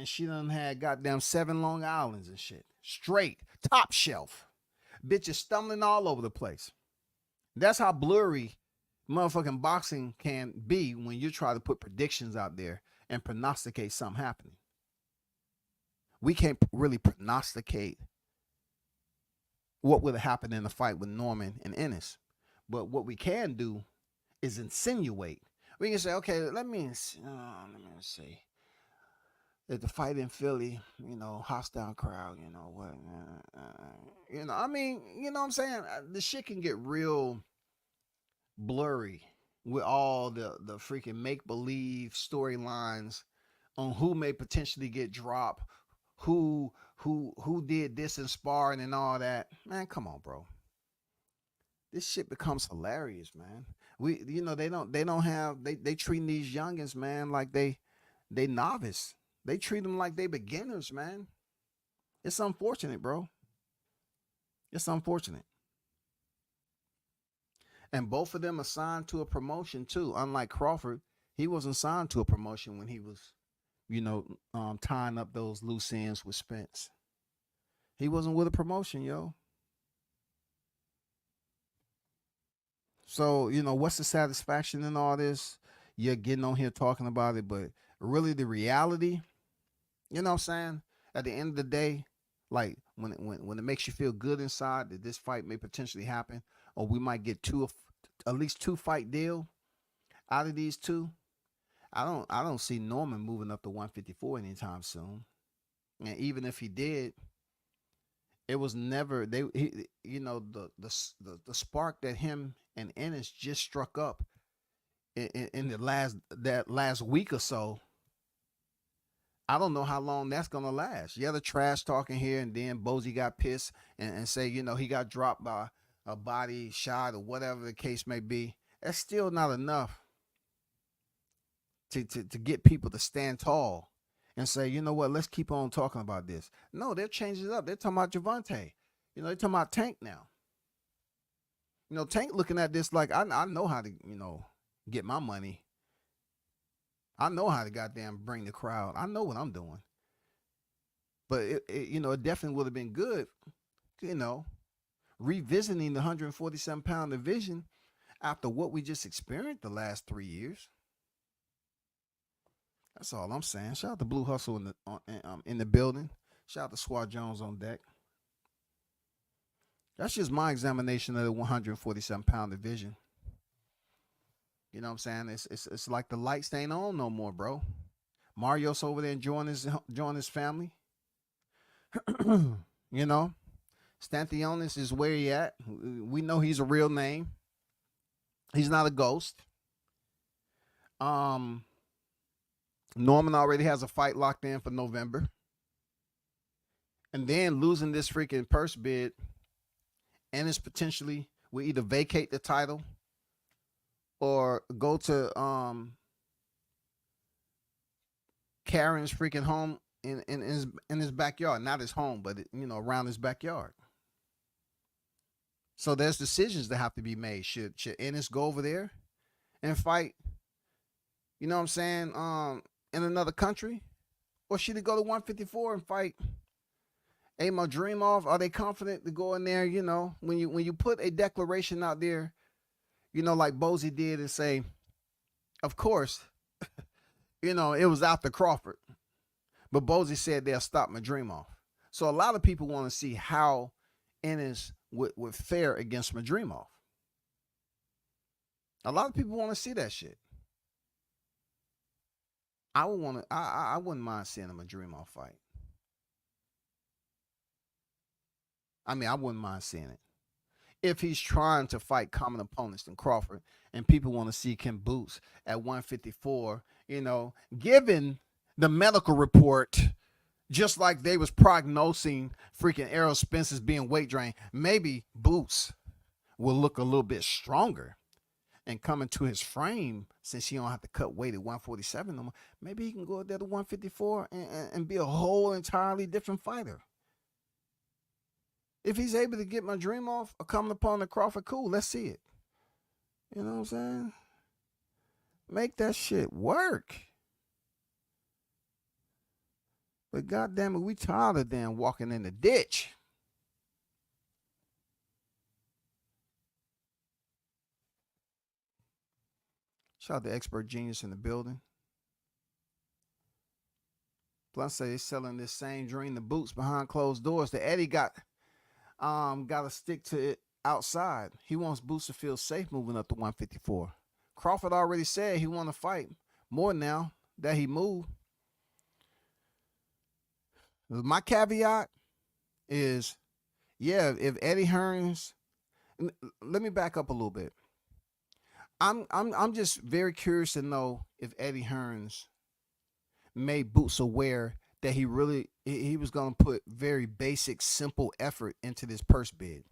she done had goddamn 7 Long Islands and shit. Straight, top shelf. Bitch is stumbling all over the place. That's how blurry motherfucking boxing can be when you try to put predictions out there and prognosticate something happening. We can't really prognosticate what would have happened in the fight with Norman and Ennis. But what we can do is insinuate. We can say, okay, let me see. If the fight in Philly, hostile crowd, what, I mean, you know what I'm saying? The shit can get real blurry with all the freaking make-believe storylines on who may potentially get dropped, who did this in sparring and all that. Man, come on, bro. This shit becomes hilarious, man. They treating these youngins, man, like they novice. They treat them like they beginners, man. It's unfortunate, bro. It's unfortunate. And both of them are signed to a promotion too. Unlike Crawford, he wasn't signed to a promotion when he was, tying up those loose ends with Spence. He wasn't with a promotion, yo. So, what's the satisfaction in all this? You're getting on here talking about it, but really the reality, you know what I'm saying? At the end of the day, like when it makes you feel good inside that this fight may potentially happen, or we might get at least two fight deal out of these two. I don't see Norman moving up to 154 anytime soon. And even if he did, it was never the spark that him and Ennis just struck up in that last week or so. I don't know how long that's gonna last. Yeah, the trash talking here, and then Bozy got pissed and say, he got dropped by a body shot or whatever the case may be. That's still not enough to get people to stand tall and say, you know what, let's keep on talking about this. No, they're changing it up. They're talking about Javante. They're talking about Tank now. Tank looking at this like, I know how to, get my money. I know how to goddamn bring the crowd. I know what I'm doing. But it definitely would have been good, revisiting the 147-pound division after what we just experienced the last 3 years. That's all I'm saying. Shout out to Blue Hustle in the building. Shout out to Swat Jones on deck. That's just my examination of the 147-pound division. You know what I'm saying? It's like the lights ain't on no more, bro. Mario's over there enjoying his family. Stanthionis is where he at. We know he's a real name. He's not a ghost. Norman already has a fight locked in for November. And then losing this freaking purse bid, and it's potentially will either vacate the title or go to Karen's freaking home in his backyard. Not his home, but around his backyard. So there's decisions that have to be made. Should Ennis go over there and fight, you know what I'm saying, in another country? Or should he go to 154 and fight Amo Dreamov? Are they confident to go in there, when you put a declaration out there, like Bozy did, and say, of course, it was after Crawford. But Bozy said they'll stop Madrimov. So a lot of people want to see how Ennis would fare against Madrimov. A lot of people want to see that shit. I wouldn't mind seeing a Madrimov fight. I wouldn't mind seeing it. If he's trying to fight common opponents than Crawford, and people want to see Kim Boots at 154, given the medical report, just like they was prognosing freaking Errol Spence's being weight drained, maybe Boots will look a little bit stronger and come into his frame since he don't have to cut weight at 147 no more. Maybe he can go there to 154 and be a whole entirely different fighter. If he's able to get my dream off or coming upon the Crawford, cool, let's see it. You know what I'm saying? Make that shit work. But goddamn it, we tired of them walking in the ditch. Shout out to Expert Genius in the building. Plus, say they're selling this same dream to Boots behind closed doors. The Eddie got to stick to it outside. He wants Boots to feel safe moving up to 154. Crawford already said he want to fight more now that he moved. My caveat is, yeah, if Eddie Hearns, let me back up a little bit. I'm just very curious to know if Eddie Hearns made Boots aware that he was going to put very basic, simple effort into this purse bid.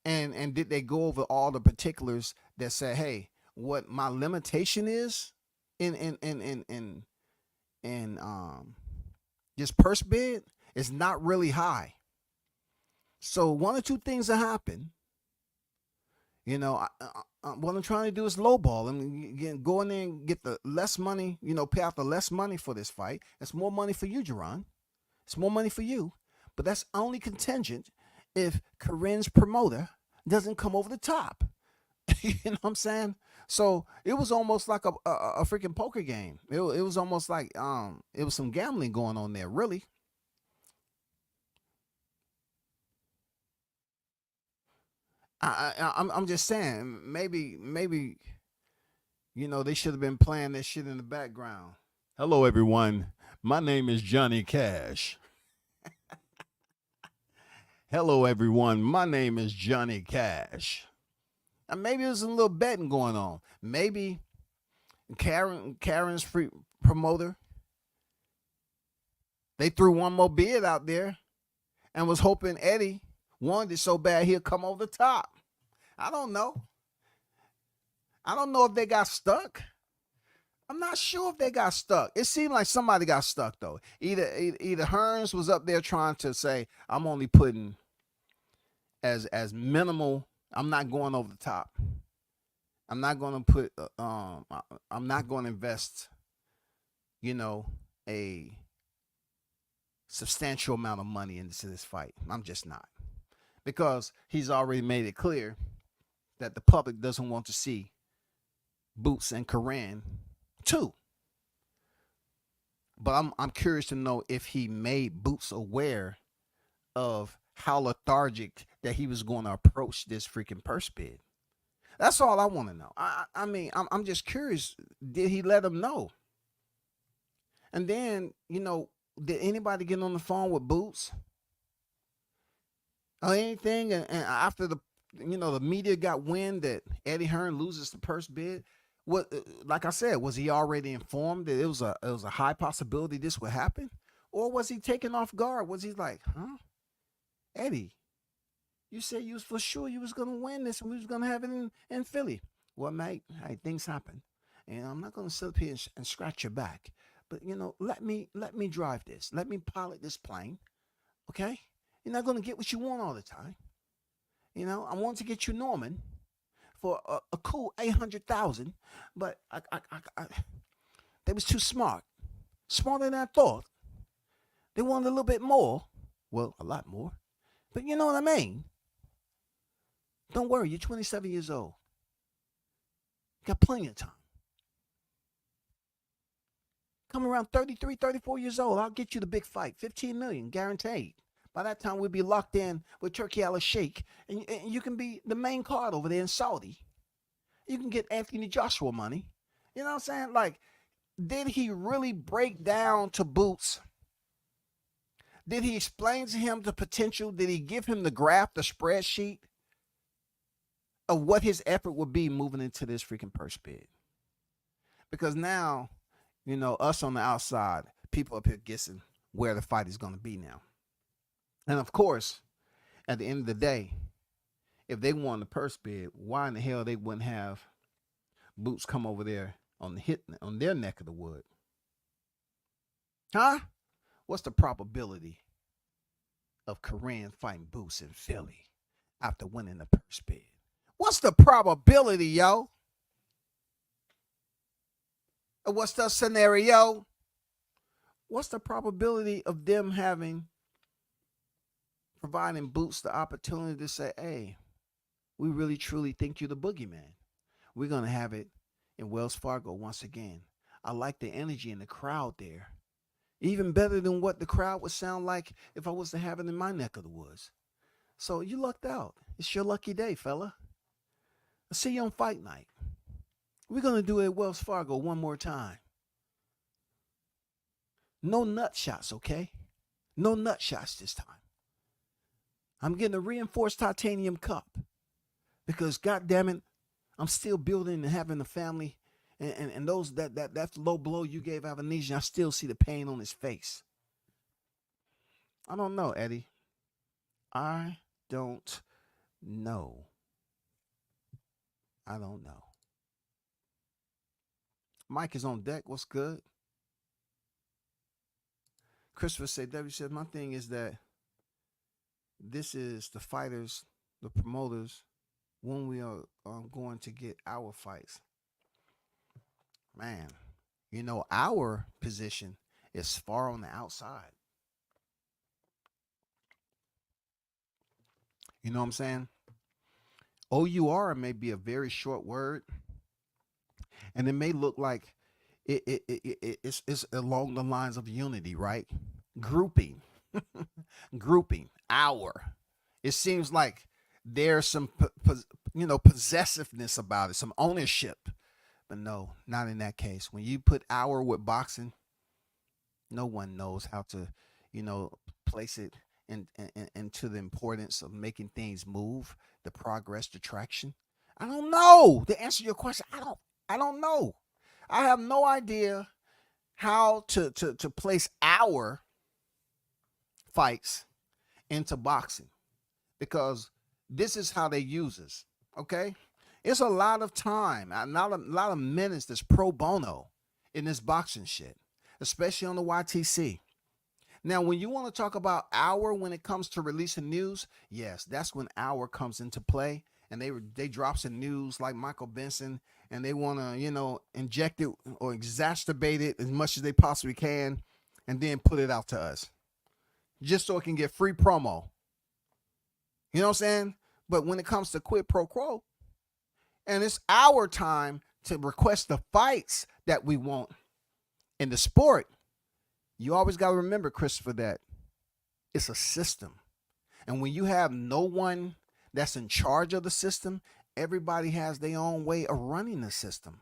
And did they go over all the particulars that said, hey, what my limitation is in this purse bid is not really high. So one or two things that happen. What I'm trying to do is lowball and go in there and get the less money, pay out the less money for this fight. It's more money for you, Jerron. It's more money for you. But that's only contingent if Corinne's promoter doesn't come over the top. You know what I'm saying? So it was almost like a freaking poker game. It was almost like it was some gambling going on there, really. I'm just saying, maybe they should have been playing that shit in the background. Hello, everyone. My name is Johnny Cash. Hello, everyone. My name is Johnny Cash. And maybe there's a little betting going on. Maybe Karen's free promoter, they threw one more bid out there and was hoping Eddie wanted it so bad he'll come over the top. I don't know. I don't know if they got stuck. I'm not sure if they got stuck. It seemed like somebody got stuck though. Either Hearns was up there trying to say, I'm only putting as minimal. I'm not going over the top. I'm not going to put. I'm not going to invest. A substantial amount of money into this fight. I'm just not, because he's already made it clear that the public doesn't want to see Boots and Corinne too. But I'm curious to know if he made Boots aware of how lethargic that he was going to approach this freaking purse bid. That's all I want to know. I mean, I'm just curious. Did he let him know? And then, did anybody get on the phone with Boots or anything? And after the media got wind that Eddie Hearn loses the purse bid, what, like I said, was he already informed that it was a high possibility this would happen, or was he taken off guard? Was he like, huh, Eddie, you said you was for sure you was gonna win this and we was gonna have it in Philly? Well, mate, hey, things happen, and I'm not gonna sit up here and scratch your back. But let me drive this. Let me pilot this plane. Okay? You're not gonna get what you want all the time. I want to get you Norman for a cool 800,000, but they was too smart, smarter than I thought. They wanted a little bit more, well, a lot more. But you know what I mean. Don't worry, you're 27 years old. Got plenty of time. Come around 33, 34 years old, I'll get you the big fight. 15 million, guaranteed. By that time, we'll be locked in with Turkey Al Sheikh, and you can be the main card over there in Saudi. You can get Anthony Joshua money. You know what I'm saying? Like, did he really break down to Boots? Did he explain to him the potential? Did he give him the graph, the spreadsheet of what his effort would be moving into this freaking purse bid? Because now, us on the outside, people up here guessing where the fight is going to be now. And of course, at the end of the day, if they won the purse bid, why in the hell they wouldn't have Boots come over there on their neck of the wood? Huh? What's the probability of Corinne fighting Boots in Philly after winning the purse bid? What's the probability, yo? What's the scenario? What's the probability of them providing Boots the opportunity to say, hey, we really truly think you're the boogeyman. We're going to have it in Wells Fargo once again. I like the energy in the crowd there. Even better than what the crowd would sound like if I was to have it in my neck of the woods. So you lucked out. It's your lucky day, fella. I'll see you on fight night. We're going to do it at Wells Fargo one more time. No nut shots, okay? No nut shots this time. I'm getting a reinforced titanium cup because, goddamn it, I'm still building and having a family. And those that low blow you gave Avanesian, I still see the pain on his face. I don't know, Eddie. I don't know. I don't know. Mike is on deck. What's good? Christopher said, W said, my thing is that this is the fighters, the promoters, when we are going to get our fights. Man, our position is far on the outside. You know what I'm saying? OUR may be a very short word, and it may look like it's along the lines of unity, right? Grouping, grouping, our. It seems like there's some, possessiveness about it, some ownership. But no, not in that case. When you put our with boxing, no one knows how to, you know, place it into the importance of making things move, the progress, the traction. I don't know. To answer your question, I don't know. I have no idea how to place our fights into boxing because this is how they use us. Okay? It's a lot of time, a lot of minutes that's pro bono in this boxing shit, especially on the YTC. Now, when you want to talk about hour when it comes to releasing news, yes, that's when hour comes into play, and they drop some news like Michael Benson, and they want to inject it or exacerbate it as much as they possibly can, and then put it out to us just so it can get free promo. You know what I'm saying? But when it comes to quid pro quo, and it's our time to request the fights that we want in the sport, you always got to remember, Christopher, that it's a system. And when you have no one that's in charge of the system, everybody has their own way of running the system.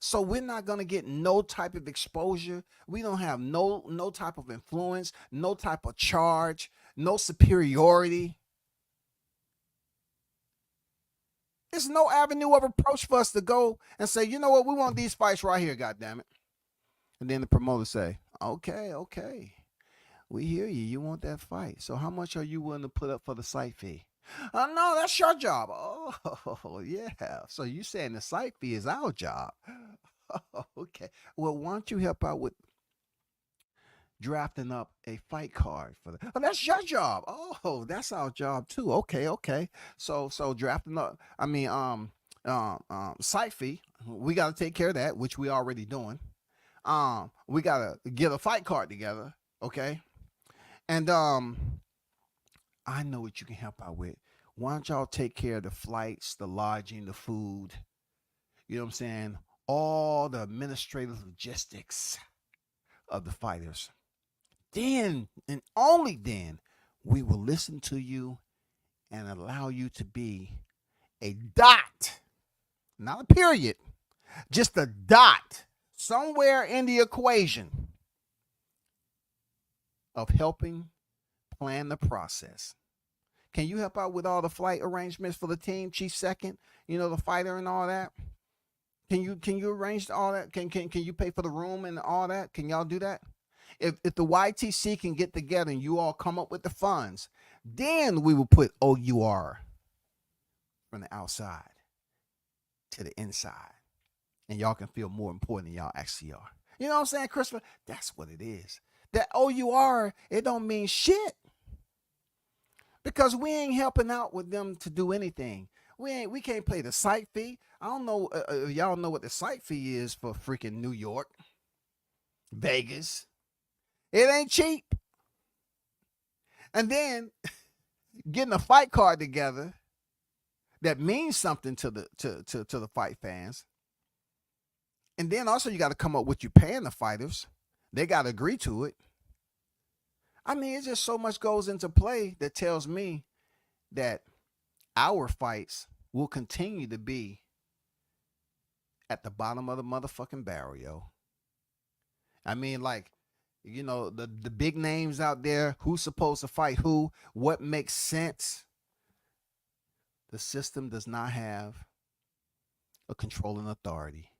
So we're not going to get no type of exposure. We don't have no type of influence, no type of charge, no superiority. There's no avenue of approach for us to go and say, you know what, we want these fights right here, goddammit. And then the promoter say, okay, we hear you. You want that fight. So how much are you willing to put up for the site fee? No, that's your job. Oh, yeah. So you saying the site fee is our job. Okay. Well, why don't you help out with drafting up a fight card for the? Oh, that's your job. Oh, that's our job too. Okay. So drafting up. I mean, site fee. We got to take care of that, which we already doing. We gotta get a fight card together, okay? And I know what you can help out with. Why don't y'all take care of the flights, the lodging, the food? You know what I'm saying? All the administrative logistics of the fighters. Then and only then we will listen to you and allow you to be a dot, not a period, just a dot somewhere in the equation of helping plan the process. Can you help out with all the flight arrangements for the team, chief second, the fighter and all that? Can you arrange all that? Can you pay for the room and all that? Can y'all do that? If the YTC can get together and you all come up with the funds, then we will put OUR from the outside to the inside. And y'all can feel more important than y'all actually are. You know what I'm saying, Christopher? That's what it is. That OUR, it don't mean shit. Because we ain't helping out with them to do anything. We can't pay the site fee. I don't know if y'all know what the site fee is for freaking New York, Vegas. It ain't cheap. And then getting a fight card together that means something to the fight fans. And then also you got to come up with you paying the fighters. They got to agree to it. I mean, it's just so much goes into play that tells me that our fights will continue to be at the bottom of the motherfucking barrel, yo. I mean, like, the big names out there, who's supposed to fight who, what makes sense. The system does not have a controlling authority.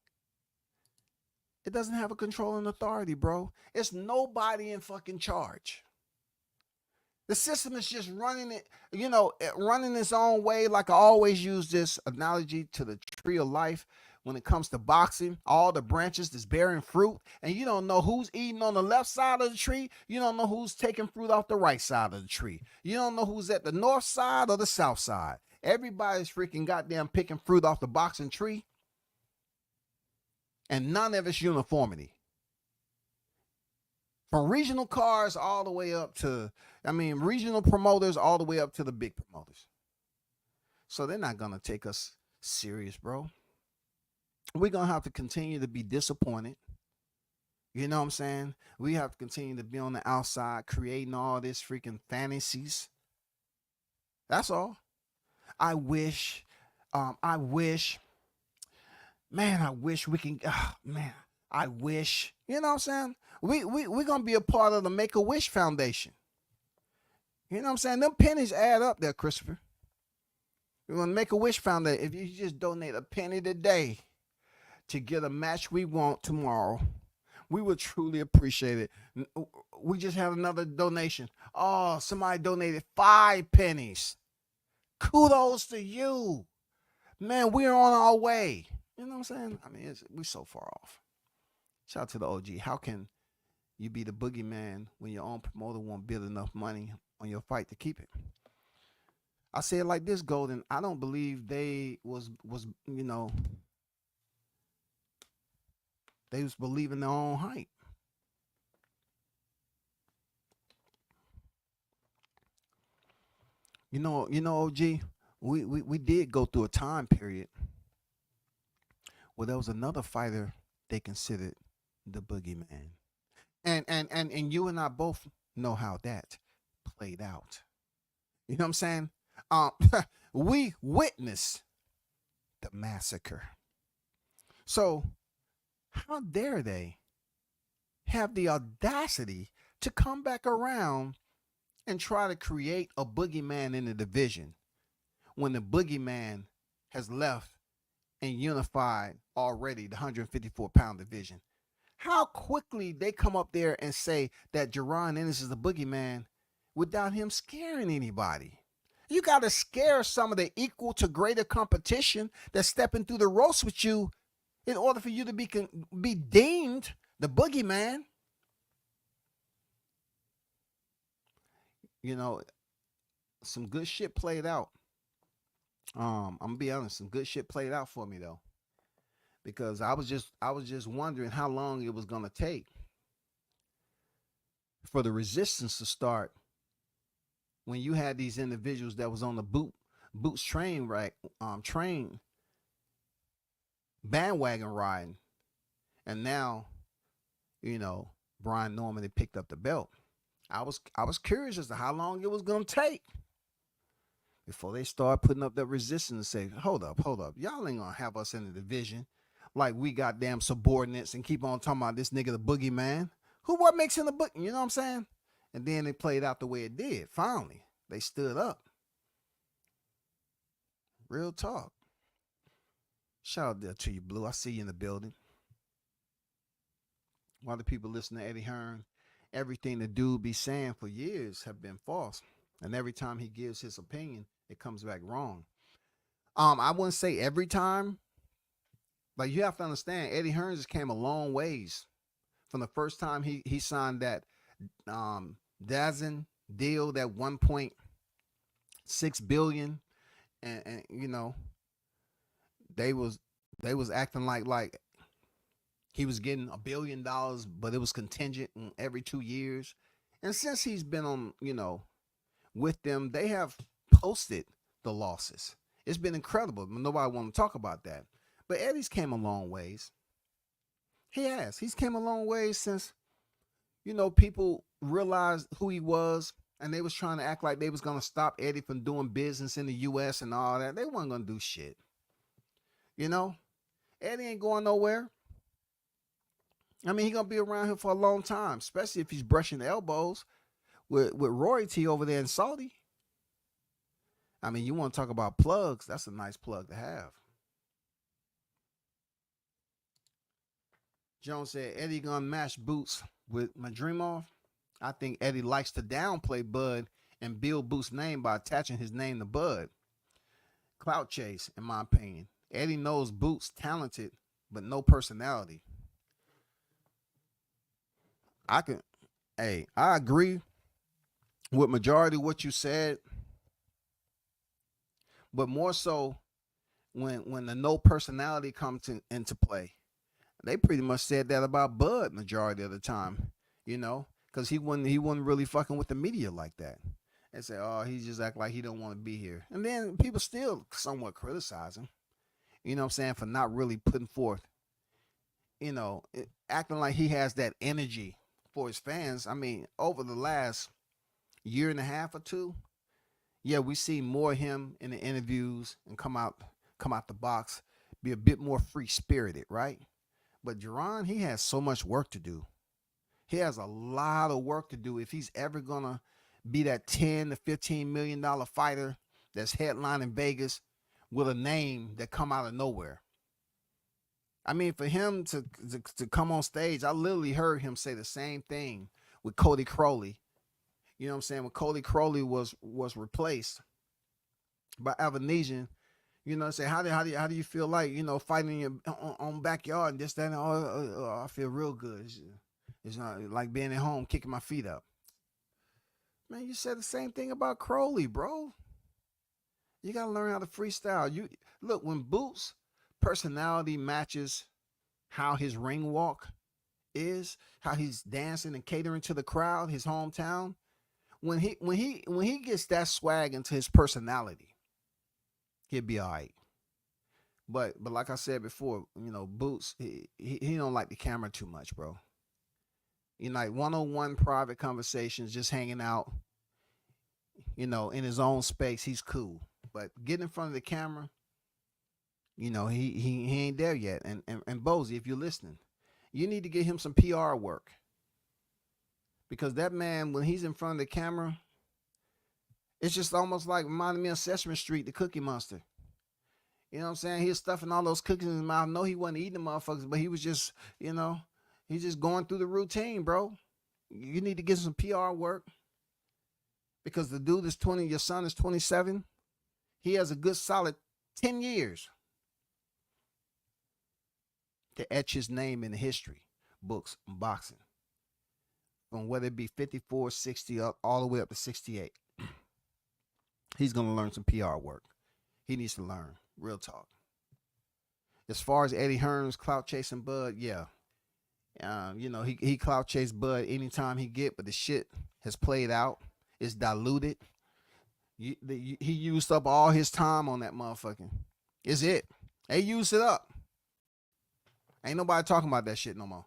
It doesn't have a controlling authority, bro. It's nobody in fucking charge. The system is just running it, running its own way. Like I always use this analogy to the tree of life when it comes to boxing. All the branches that's bearing fruit, and you don't know who's eating on the left side of the tree. You don't know who's taking fruit off the right side of the tree. You don't know who's at the north side or the south side. Everybody's freaking goddamn picking fruit off the boxing tree, and none of it's uniformity. From regional cars all the way up to, regional promoters all the way up to the big promoters. So they're not going to take us serious, bro. We're going to have to continue to be disappointed. You know what I'm saying? We have to continue to be on the outside creating all this freaking fantasies. That's all. I wish, man, I wish we can, man, I wish, you know what I'm saying? We're going to be a part of the Make-A-Wish Foundation. You know what I'm saying? Them pennies add up there, Christopher. We're going to Make-A-Wish Foundation. If you just donate a penny today to get a match we want tomorrow, we would truly appreciate it. We just had another donation. Oh, somebody donated 5 pennies. Kudos to you. Man, we're on our way. You know what I'm saying? We're so far off. Shout out to the OG. How can you be the boogeyman when your own promoter won't build enough money on your fight to keep it? I say it like this, Golden. I don't believe they was they was believing their own hype. You know, OG, we did go through a time period where there was another fighter they considered the boogeyman. And you and I both know how that played out. You know what I'm saying? We witnessed the massacre. So how dare they have the audacity to come back around and try to create a boogeyman in the division when the boogeyman has left and unified already the 154-pound division? How quickly they come up there and say that Jerron Ennis is the boogeyman without him scaring anybody. You got to scare some of the equal to greater competition that's stepping through the ropes with you in order for you to be deemed the boogeyman. You know, some good shit played out. I'm gonna be honest, some good shit played out for me though, because I was just wondering how long it was gonna take for the resistance to start when you had these individuals that was on the Boots train bandwagon riding, and now, Brian Norman had picked up the belt. I was curious as to how long it was gonna take before they start putting up that resistance and say, hold up, y'all ain't gonna have us in the division like we got damn subordinates and keep on talking about this nigga the boogeyman. What makes him the book? You know what I'm saying? And then it played out the way it did. Finally, they stood up. Real talk. Shout out there to you, Blue. I see you in the building. While the people listening to Eddie Hearn, everything the dude be saying for years have been false. And every time he gives his opinion, it comes back wrong. I wouldn't say every time, but you have to understand, Eddie Hearn just came a long ways from the first time he signed that Dazn deal, that 1.6 billion, and they was acting like he was getting $1 billion, but it was contingent in every 2 years. And since he's been on, with them, they have posted the losses. It's been incredible. Nobody want to talk about that. But Eddie's came a long ways. He has. He's came a long ways since, people realized who he was, and they was trying to act like they was going to stop Eddie from doing business in the U.S. and all that. They weren't going to do shit. Eddie ain't going nowhere. He going to be around here for a long time, especially if he's brushing elbows with royalty over there in Saudi. You want to talk about plugs? That's a nice plug to have. Jones said, Eddie gonna match Boots with Madrimov. I think Eddie likes to downplay Bud and build Boots' name by attaching his name to Bud. Clout chase, in my opinion. Eddie knows Boots talented, but no personality. I agree with majority of what you said, But more so when the no personality comes into play. They pretty much said that about Bud majority of the time, because he wasn't really fucking with the media like that. They say, oh, he just act like he don't want to be here, and then people still somewhat criticize him. You know what I'm saying, for not really putting forth, acting like he has that energy for his fans. I mean, over the last year and a half or two, yeah, we see more of him in the interviews and come out the box, be a bit more free spirited, right? But Jerron, he has so much work to do. He has a lot of work to do if he's ever gonna be that $10 to $15 million fighter that's headlining Vegas with a name that come out of nowhere. I mean, for him to come on stage, I literally heard him say the same thing with Cody Crowley. You know what I'm saying? When Cody Crowley was replaced by Avanesian, say how do you feel like fighting in your on backyard and this that and I feel real good. It's not like being at home kicking my feet up. Man, you said the same thing about Crowley, bro. You gotta learn how to freestyle. You look when Boots' personality matches how his ring walk is, how he's dancing and catering to the crowd, his hometown. When he gets that swag into his personality, he'll be all right. But like I said before, Boots he don't like the camera too much, bro. Like one-on-one private conversations, just hanging out, in his own space, he's cool. But getting in front of the camera, he ain't there yet. And Bozy, if you're listening, you need to get him some PR work. Because that man, when he's in front of the camera, it's just almost like reminding me of Sesame Street, the Cookie Monster. You know what I'm saying? He was stuffing all those cookies in his mouth. No, he wasn't eating the motherfuckers, but he was just, he's just going through the routine, bro. You need to get some PR work because the dude is 20, your son is 27. He has a good solid 10 years to etch his name in the history books of boxing. From whether it be 54, 60, up all the way up to 68. He's going to learn some PR work. He needs to learn. Real talk. As far as Eddie Hearn's clout chasing Bud, yeah. He clout chased Bud anytime he get, but the shit has played out. It's diluted. He used up all his time on that motherfucking. It's it. They used it up. Ain't nobody talking about that shit no more.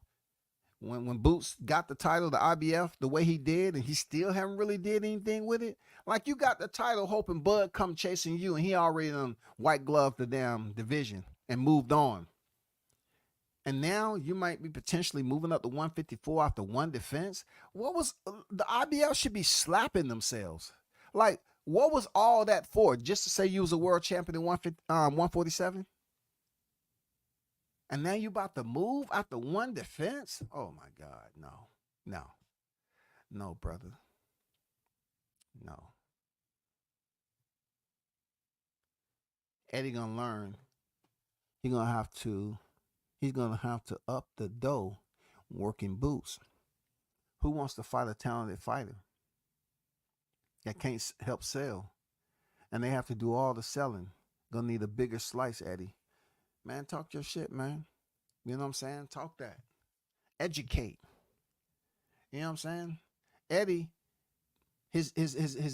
When Boots got the title, the IBF, the way he did, and he still haven't really did anything with it. Like you got the title hoping Bud come chasing you, and he already done white gloved the damn division and moved on. And now you might be potentially moving up to 154 after one defense. What was the IBF should be slapping themselves? Like, what was all that for? Just to say you was a world champion in 147? And now you about to move after one defense? Oh my God, no, brother, no. Eddie gonna learn. He's gonna have to up the dough, working Boots. Who wants to fight a talented fighter that can't help sell, and they have to do all the selling? Gonna need a bigger slice, Eddie. Man, talk your shit, man. You know what I'm saying? Talk that. Educate. You know what I'm saying? Eddie, his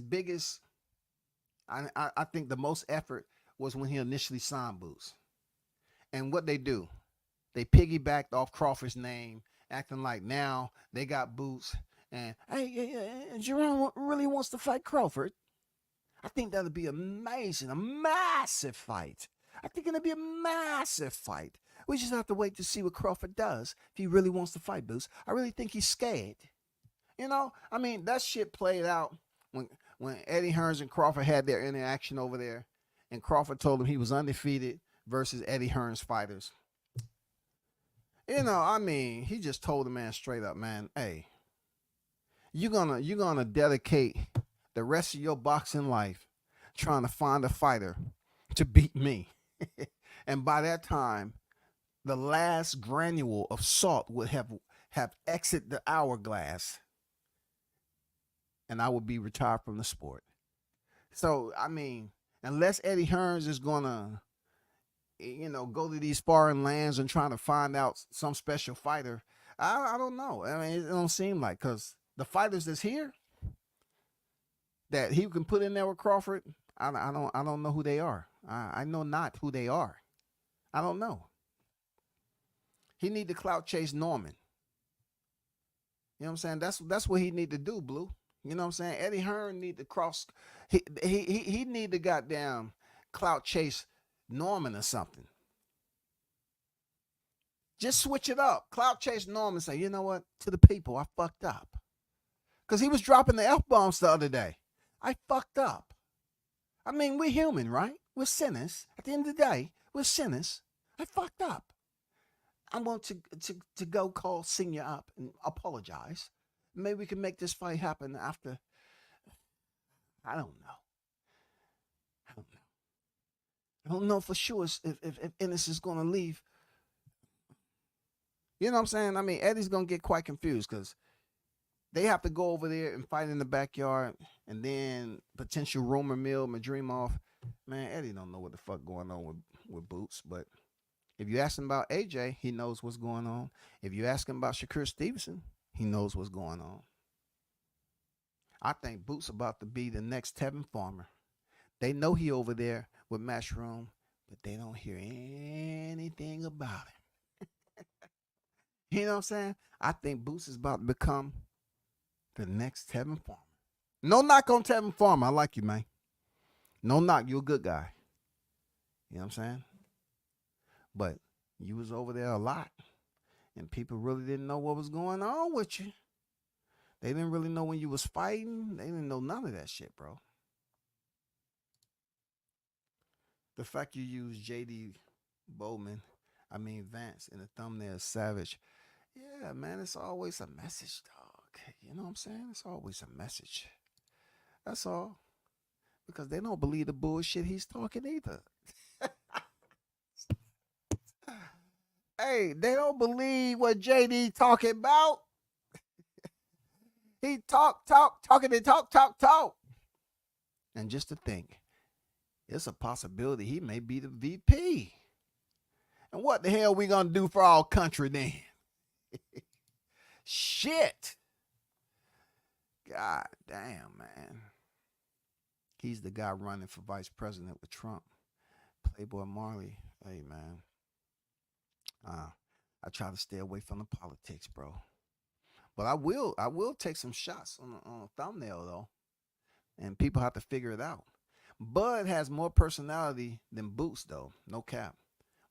biggest, I think the most effort was when he initially signed Boots. And what they do, they piggybacked off Crawford's name, acting like now they got Boots. And hey, Jerome really wants to fight Crawford. I think that'll be amazing, a massive fight. I think it'll be a massive fight. We just have to wait to see what Crawford does if he really wants to fight Boots. I really think he's scared. I mean, that shit played out when Eddie Hearns and Crawford had their interaction over there, and Crawford told him he was undefeated versus Eddie Hearns fighters. I mean, he just told the man straight up, man, hey, you're gonna dedicate the rest of your boxing life trying to find a fighter to beat me. And by that time, the last granule of salt would have exited the hourglass, and I would be retired from the sport. So, I mean, unless Eddie Hearns is gonna, go to these foreign lands and trying to find out some special fighter. I don't know. I mean, it don't seem like, because the fighters that's here that he can put in there with Crawford, I don't know who they are. I know not who they are. I don't know. He need to clout chase Norman. You know what I'm saying? That's what he need to do, Blue. You know what I'm saying? Eddie Hearn need to cross. He need to goddamn clout chase Norman or something. Just switch it up. Clout chase Norman. Say, you know what? To the people, I fucked up. Because he was dropping the F bombs the other day. I fucked up. I mean, we're human, right? We're sinners. At the end of the day, we're sinners. I fucked up. I want to go call Senior up and apologize. Maybe we can make this fight happen after. I don't know. I don't know. I don't know for sure if Ennis is going to leave. You know what I'm saying? I mean, Eddie's going to get quite confused because they have to go over there and fight in the backyard, and then potential rumor mill, Madrimov. Man, Eddie don't know what the fuck going on with Boots, but if you ask him about AJ, he knows what's going on. If you ask him about Shakur Stevenson, he knows what's going on. I think Boots about to be the next Tevin Farmer. They know he over there with Matchroom, but they don't hear anything about him. You know what I'm saying? I think Boots is about to become the next Tevin Farmer. No knock on Tevin Farmer. I like you, man. No knock. You're a good guy. You know what I'm saying? But you was over there a lot, and people really didn't know what was going on with you. They didn't really know when you was fighting. They didn't know none of that shit, bro. The fact you use J.D. Vance in the thumbnail is savage. Yeah, man, it's always a message, dog. You know what I'm saying? It's always a message. That's all. Because they don't believe the bullshit he's talking either. Hey, they don't believe what JD talking about. He talking and talk. And just to think, it's a possibility he may be the VP. And what the hell we gonna do for our country then? Shit. God damn, man. He's the guy running for vice president with Trump. Playboy Marley. Hey, man. I try to stay away from the politics, bro. But I will take some shots on a thumbnail, though. And people have to figure it out. Bud has more personality than Boots, though. No cap.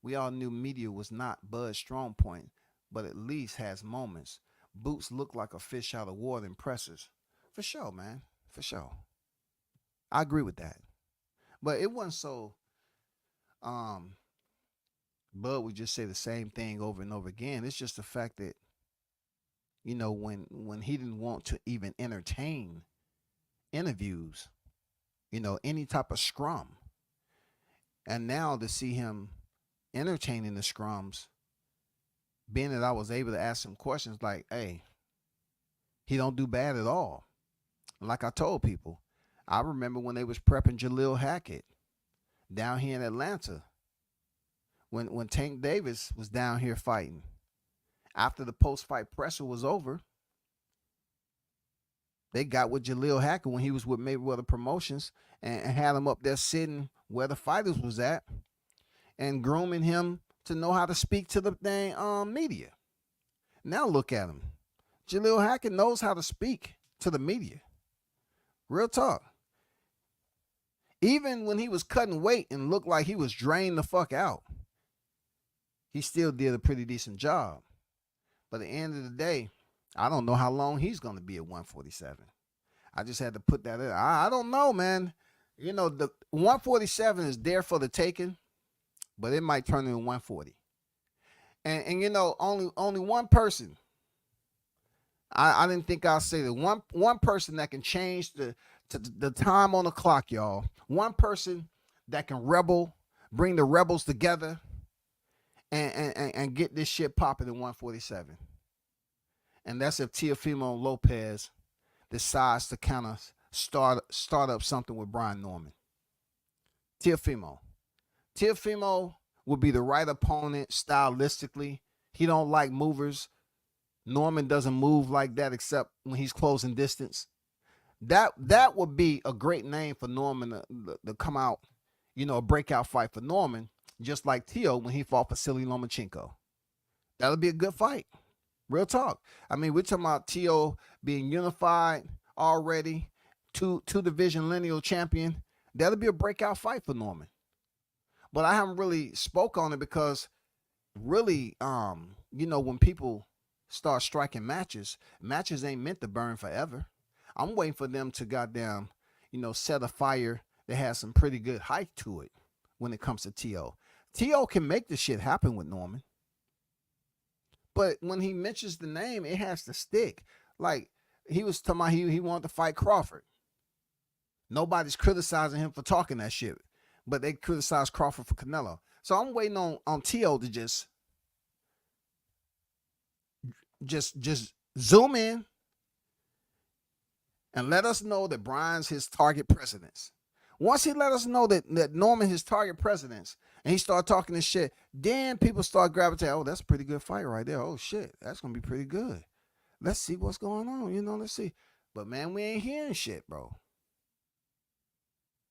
We all knew media was not Bud's strong point, but at least has moments. Boots look like a fish out of water in pressers. For sure, man. For sure. I agree with that. But it wasn't so Bud would just say the same thing over and over again. It's just the fact that, when he didn't want to even entertain interviews, any type of scrum. And now to see him entertaining the scrums, being that I was able to ask him questions like, hey, he don't do bad at all. Like I told people, I remember when they was prepping Jaleel Hackett down here in Atlanta. When Tank Davis was down here fighting. After the post-fight presser was over, they got with Jaleel Hackett when he was with Mayweather Promotions and had him up there sitting where the fighters was at and grooming him to know how to speak to the dang media. Now look at him. Jaleel Hackett knows how to speak to the media. Real talk. Even when he was cutting weight and looked like he was drained the fuck out, he still did a pretty decent job. But at the end of the day, I don't know how long he's going to be at 147. I just had to put that in. I don't know, man. The 147 is there for the taking, but it might turn into 140. And only one person. I didn't think I'd say that. One person that can change the time on the clock, y'all. One person that can bring the rebels together and get this shit popping in 147. And that's if Teofimo Lopez decides to kind of start up something with Brian Norman. Teofimo. Teofimo would be the right opponent stylistically. He don't like movers. Norman doesn't move like that except when he's closing distance. That would be a great name for Norman to come out, a breakout fight for Norman, just like Teo when he fought Vasily Lomachenko. That'll be a good fight. Real talk. I mean, we're talking about Teo being unified already, two division lineal champion. That'll be a breakout fight for Norman. But I haven't really spoke on it because really, when people start striking matches ain't meant to burn forever. I'm waiting for them to goddamn, set a fire that has some pretty good height to it when it comes to T.O. T.O. can make this shit happen with Norman. But when he mentions the name, it has to stick. Like, he was talking about he wanted to fight Crawford. Nobody's criticizing him for talking that shit, but they criticize Crawford for Canelo. So I'm waiting on T.O. to just zoom in and let us know that Brian's his target precedence. Once he let us know that Norman his target precedence, and he started talking this shit, then people start gravitating. Oh, that's a pretty good fight right there. Oh shit, that's gonna be pretty good. Let's see what's going on. Let's see. But man, we ain't hearing shit, bro.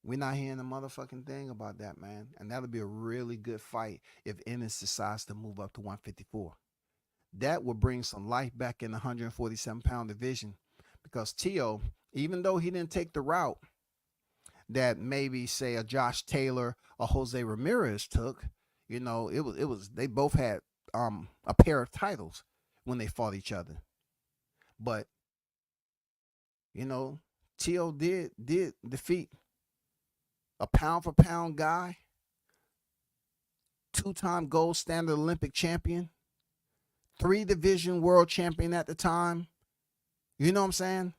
We're not hearing a motherfucking thing about that, man. And that'll be a really good fight if Ennis decides to move up to 154. That would bring some life back in the 147-pound division, because Teo, even though he didn't take the route that maybe say a Josh Taylor or Jose Ramirez took, it was they both had a pair of titles when they fought each other. But Teo did defeat a pound for pound guy, 2-time gold standard Olympic champion, 3-division world champion at the time. You know what I'm saying?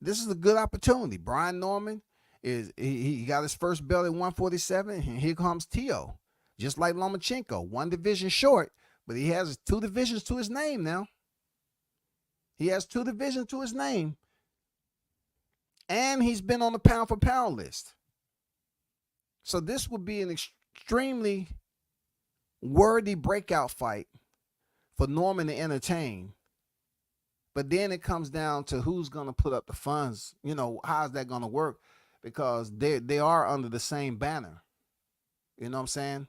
This is a good opportunity. Brian Norman he got his first belt at 147, and here comes Teo. Just like Lomachenko, 1 division short, but he has 2 divisions to his name now. He has 2 divisions to his name, and he's been on the pound for pound list. So this would be an extremely worthy breakout fight for Norman to entertain. But then it comes down to who's going to put up the funds. How's that going to work? Because they are under the same banner. You know what I'm saying?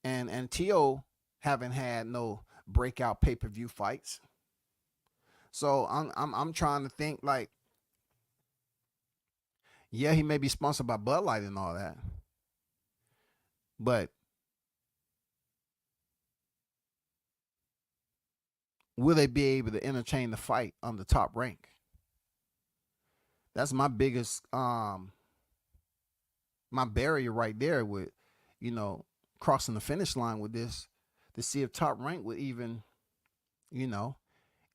And Teo haven't had no breakout pay-per-view fights. So I'm trying to think, like, yeah, he may be sponsored by Bud Light and all that, but will they be able to entertain the fight on the Top Rank? That's my biggest my barrier right there with, crossing the finish line with this, to see if Top Rank would even,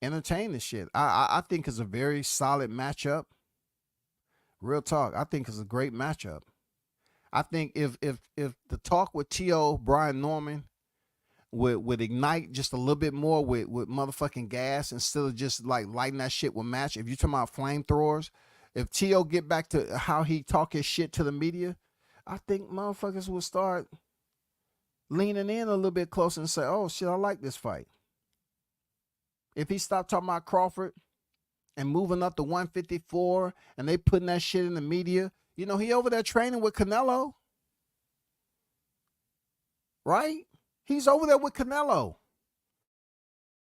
entertain this shit. I think it's a very solid matchup. Real talk. I think it's a great matchup. I think if the talk with Teo, Brian Norman would ignite just a little bit more with motherfucking gas, instead of just like lighting that shit with match. If you're talking about flamethrowers, if Teo get back to how he talk his shit to the media, I think motherfuckers will start leaning in a little bit closer and say, oh shit, I like this fight. If he stopped talking about Crawford and moving up to 154 and they putting that shit in the media, he over there training with Canelo. Right? He's over there with Canelo.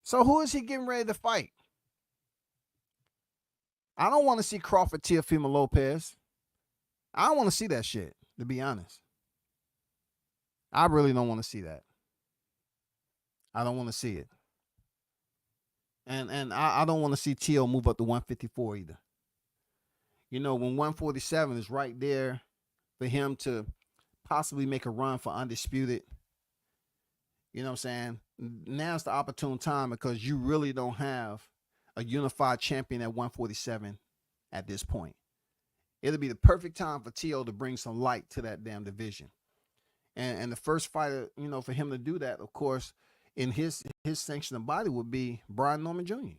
So who is he getting ready to fight? I don't want to see Crawford Teofimo Lopez. I don't want to see that shit, to be honest. I really don't want to see that. I don't want to see it. And I don't want to see Teo move up to 154 either. When 147 is right there for him to possibly make a run for undisputed. You know what I'm saying? Now's the opportune time, because you really don't have a unified champion at 147 at this point. It'll be the perfect time for Teo to bring some light to that damn division. And the first fighter, for him to do that, of course, in his sanctioning body would be Brian Norman Jr.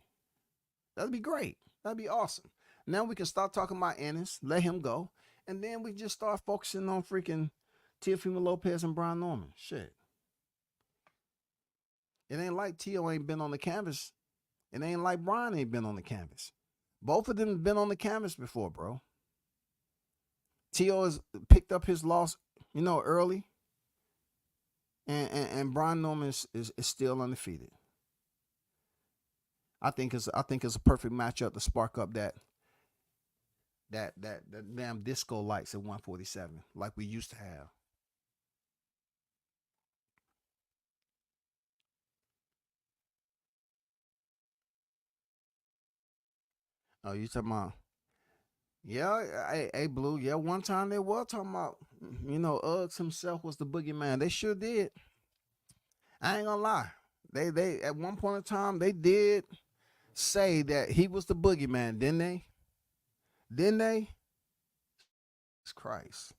That'd be great. That'd be awesome. Now we can start talking about Ennis, let him go, And then we just start focusing on freaking Teofimo Lopez and Brian Norman. Shit. It ain't like Tio ain't been on the canvas. It ain't like Brian ain't been on the canvas. Both of them have been on the canvas before, bro. Tio has picked up his loss, early. And Brian Norman is still undefeated. I think it's a perfect matchup to spark up that damn disco lights at 147 like we used to have. Oh, you talking about? Yeah, hey, Blue. Yeah, one time they were talking about, Uggs himself was the boogeyman. They sure did. I ain't gonna lie. They at one point in time they did say that he was the boogeyman, didn't they? Didn't they? Jesus Christ.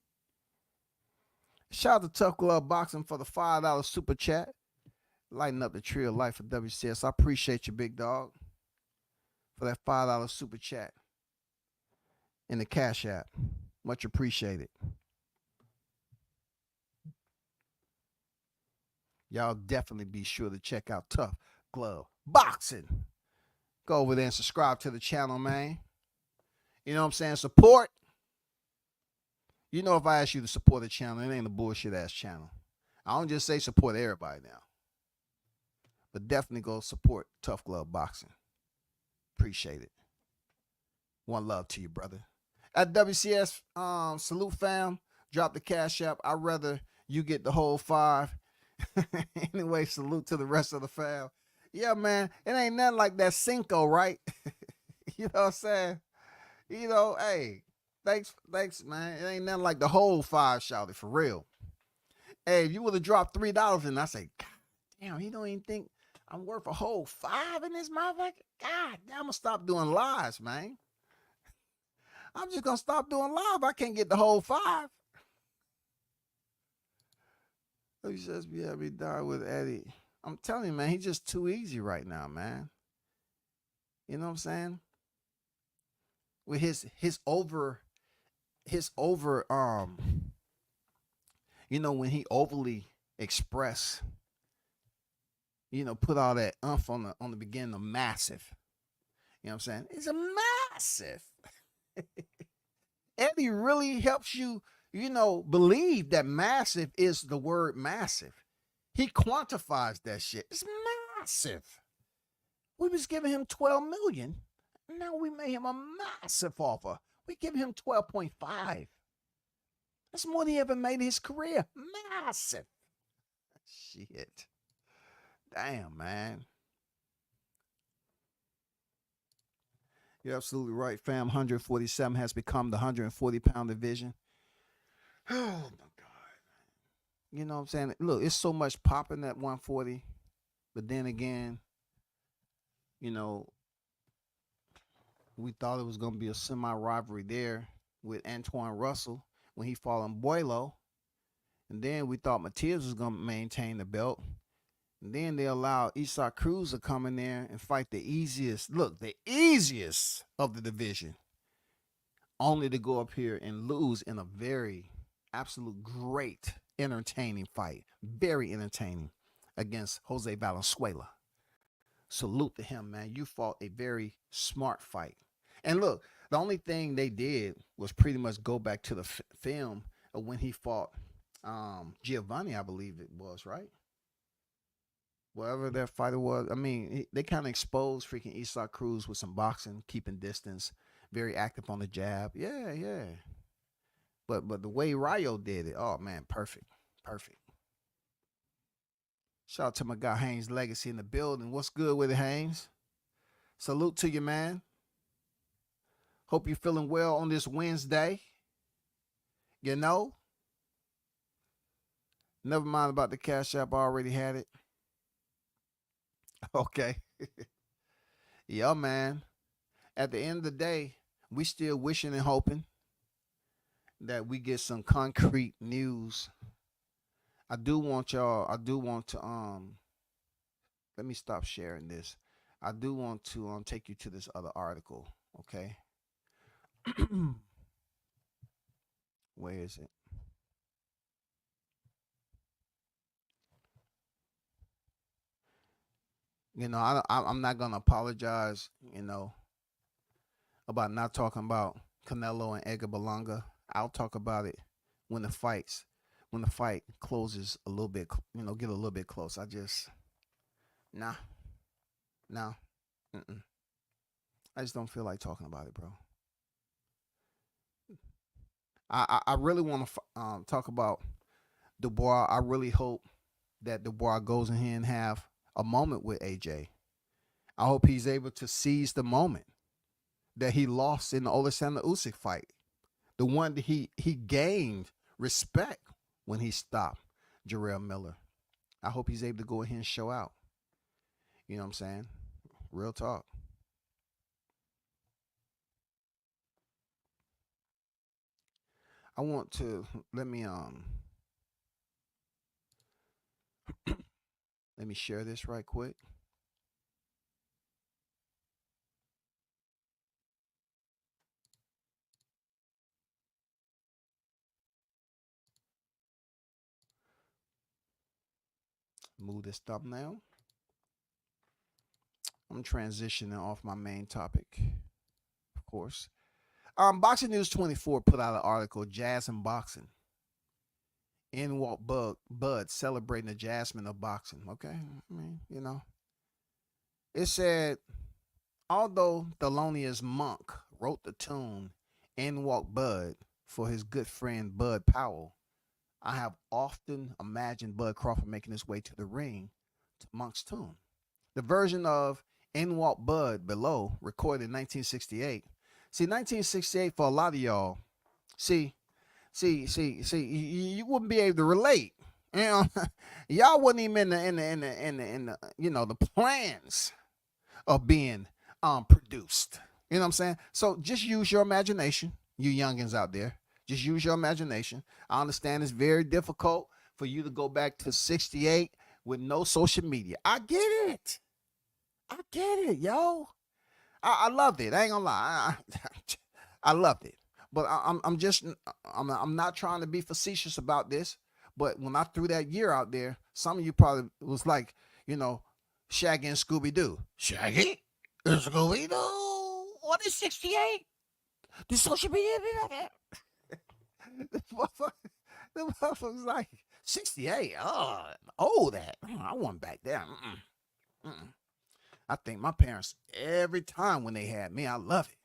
Shout out to Tough Glove Boxing for the $5 super chat. Lighten up the tree of life for WCS. I appreciate you, big dog, for that $5 super chat in the Cash App. Much appreciated. Y'all definitely be sure to check out Tough Glove Boxing. Go over there and subscribe to the channel, man. You know what I'm saying? Support. If I ask you to support the channel, it ain't a bullshit ass channel. I don't just say support everybody now. But definitely go support Tough Glove Boxing. Appreciate it. One love to you, brother. At WCS, salute fam. Drop the Cash App. I'd rather you get the whole 5. Anyway, salute to the rest of the fam. Yeah, man. It ain't nothing like that Cinco, right? You know what I'm saying? Hey, thanks, man. It ain't nothing like the whole 5, shouted, for real. Hey, if you would have dropped $3 and I say, God damn, he don't even think I'm worth a whole 5 in this motherfucker? God damn, I'm gonna stop doing lives, man. I'm just gonna stop doing live. I can't get the whole 5. He says, yeah, be died with Eddie. I'm telling you, man, he's just too easy right now, man. You know what I'm saying? With his over when he overly express, put all that umph on the beginning of massive. You know what I'm saying? It's a massive. Eddie really helps you, believe that massive is the word massive. He quantifies that shit. It's massive. We was giving him 12 million. Now we made him a massive offer. We give him 12.5. That's more than he ever made in his career. Massive. Shit. Damn, man. You're absolutely right, fam. 147 has become the 140-pound division. Oh, my God. You know what I'm saying? Look, it's so much popping at 140. But then again, we thought it was going to be a semi-rivalry there with Antoine Russell when he fought on Boilo. And then we thought Matias was going to maintain the belt. And then they allowed Isaac Cruz to come in there and fight the easiest of the division. Only to go up here and lose in a very, absolute great, entertaining fight. Very entertaining against Jose Valenzuela. Salute to him, man. You fought a very smart fight. And look, the only thing they did was pretty much go back to the film of when he fought Giovanni, I believe it was, right? Whatever that fighter was. I mean, they kind of exposed freaking Isaac Cruz with some boxing, keeping distance, very active on the jab. Yeah. But the way Rayo did it, oh man, perfect. Shout out to my guy Haynes Legacy in the building. What's good with it, Haynes? Salute to you, man. Hope you're feeling well on this Wednesday. Never mind about the Cash App. I already had it. Okay. Yeah, man. At the end of the day, we still wishing and hoping that we get some concrete news. I do want to let me stop sharing this. I do want to take you to this other article, okay? Where is it? I'm not gonna apologize. About not talking about Canelo and Edgar Berlanga. I'll talk about it when the fight closes a little bit. Get a little bit close. I just nah, nah. Mm-mm. I just don't feel like talking about it, bro. I really want to talk about Dubois. I really hope that Dubois goes in here and have a moment with AJ. I hope he's able to seize the moment that he lost in the Alexander Usyk fight, the one that he gained respect when he stopped Jarrell Miller. I hope he's able to go in here and show out. You know what I'm saying? Real talk. I want to let me share this right quick. Move this thumbnail. I'm transitioning off my main topic, of course. Boxing News 24 put out an article, Jazz and Boxing. In walked Bud celebrating the jasmine of boxing. Okay, I mean, it said, although Thelonious Monk wrote the tune "In Walked Bud" for his good friend Bud Powell, I have often imagined Bud Crawford making his way to the ring to Monk's tune. The version of "In Walked Bud" below, recorded in 1968. See, 1968 for a lot of y'all. See, you wouldn't be able to relate. Y'all wasn't even in the plans of being produced. You know what I'm saying? So just use your imagination, you youngins out there. Just use your imagination. I understand it's very difficult for you to go back to 68 with no social media. I get it. I get it, yo. I loved it. I ain't gonna lie. I loved it. But I'm not trying to be facetious about this. But when I threw that year out there, some of you probably was like, Shaggy and Scooby Doo. Shaggy and Scooby Doo. What is 68? The social media be like that. The motherfuckers like 68. Oh, that. I wasn't back there. I think my parents, every time when they had me, I love it.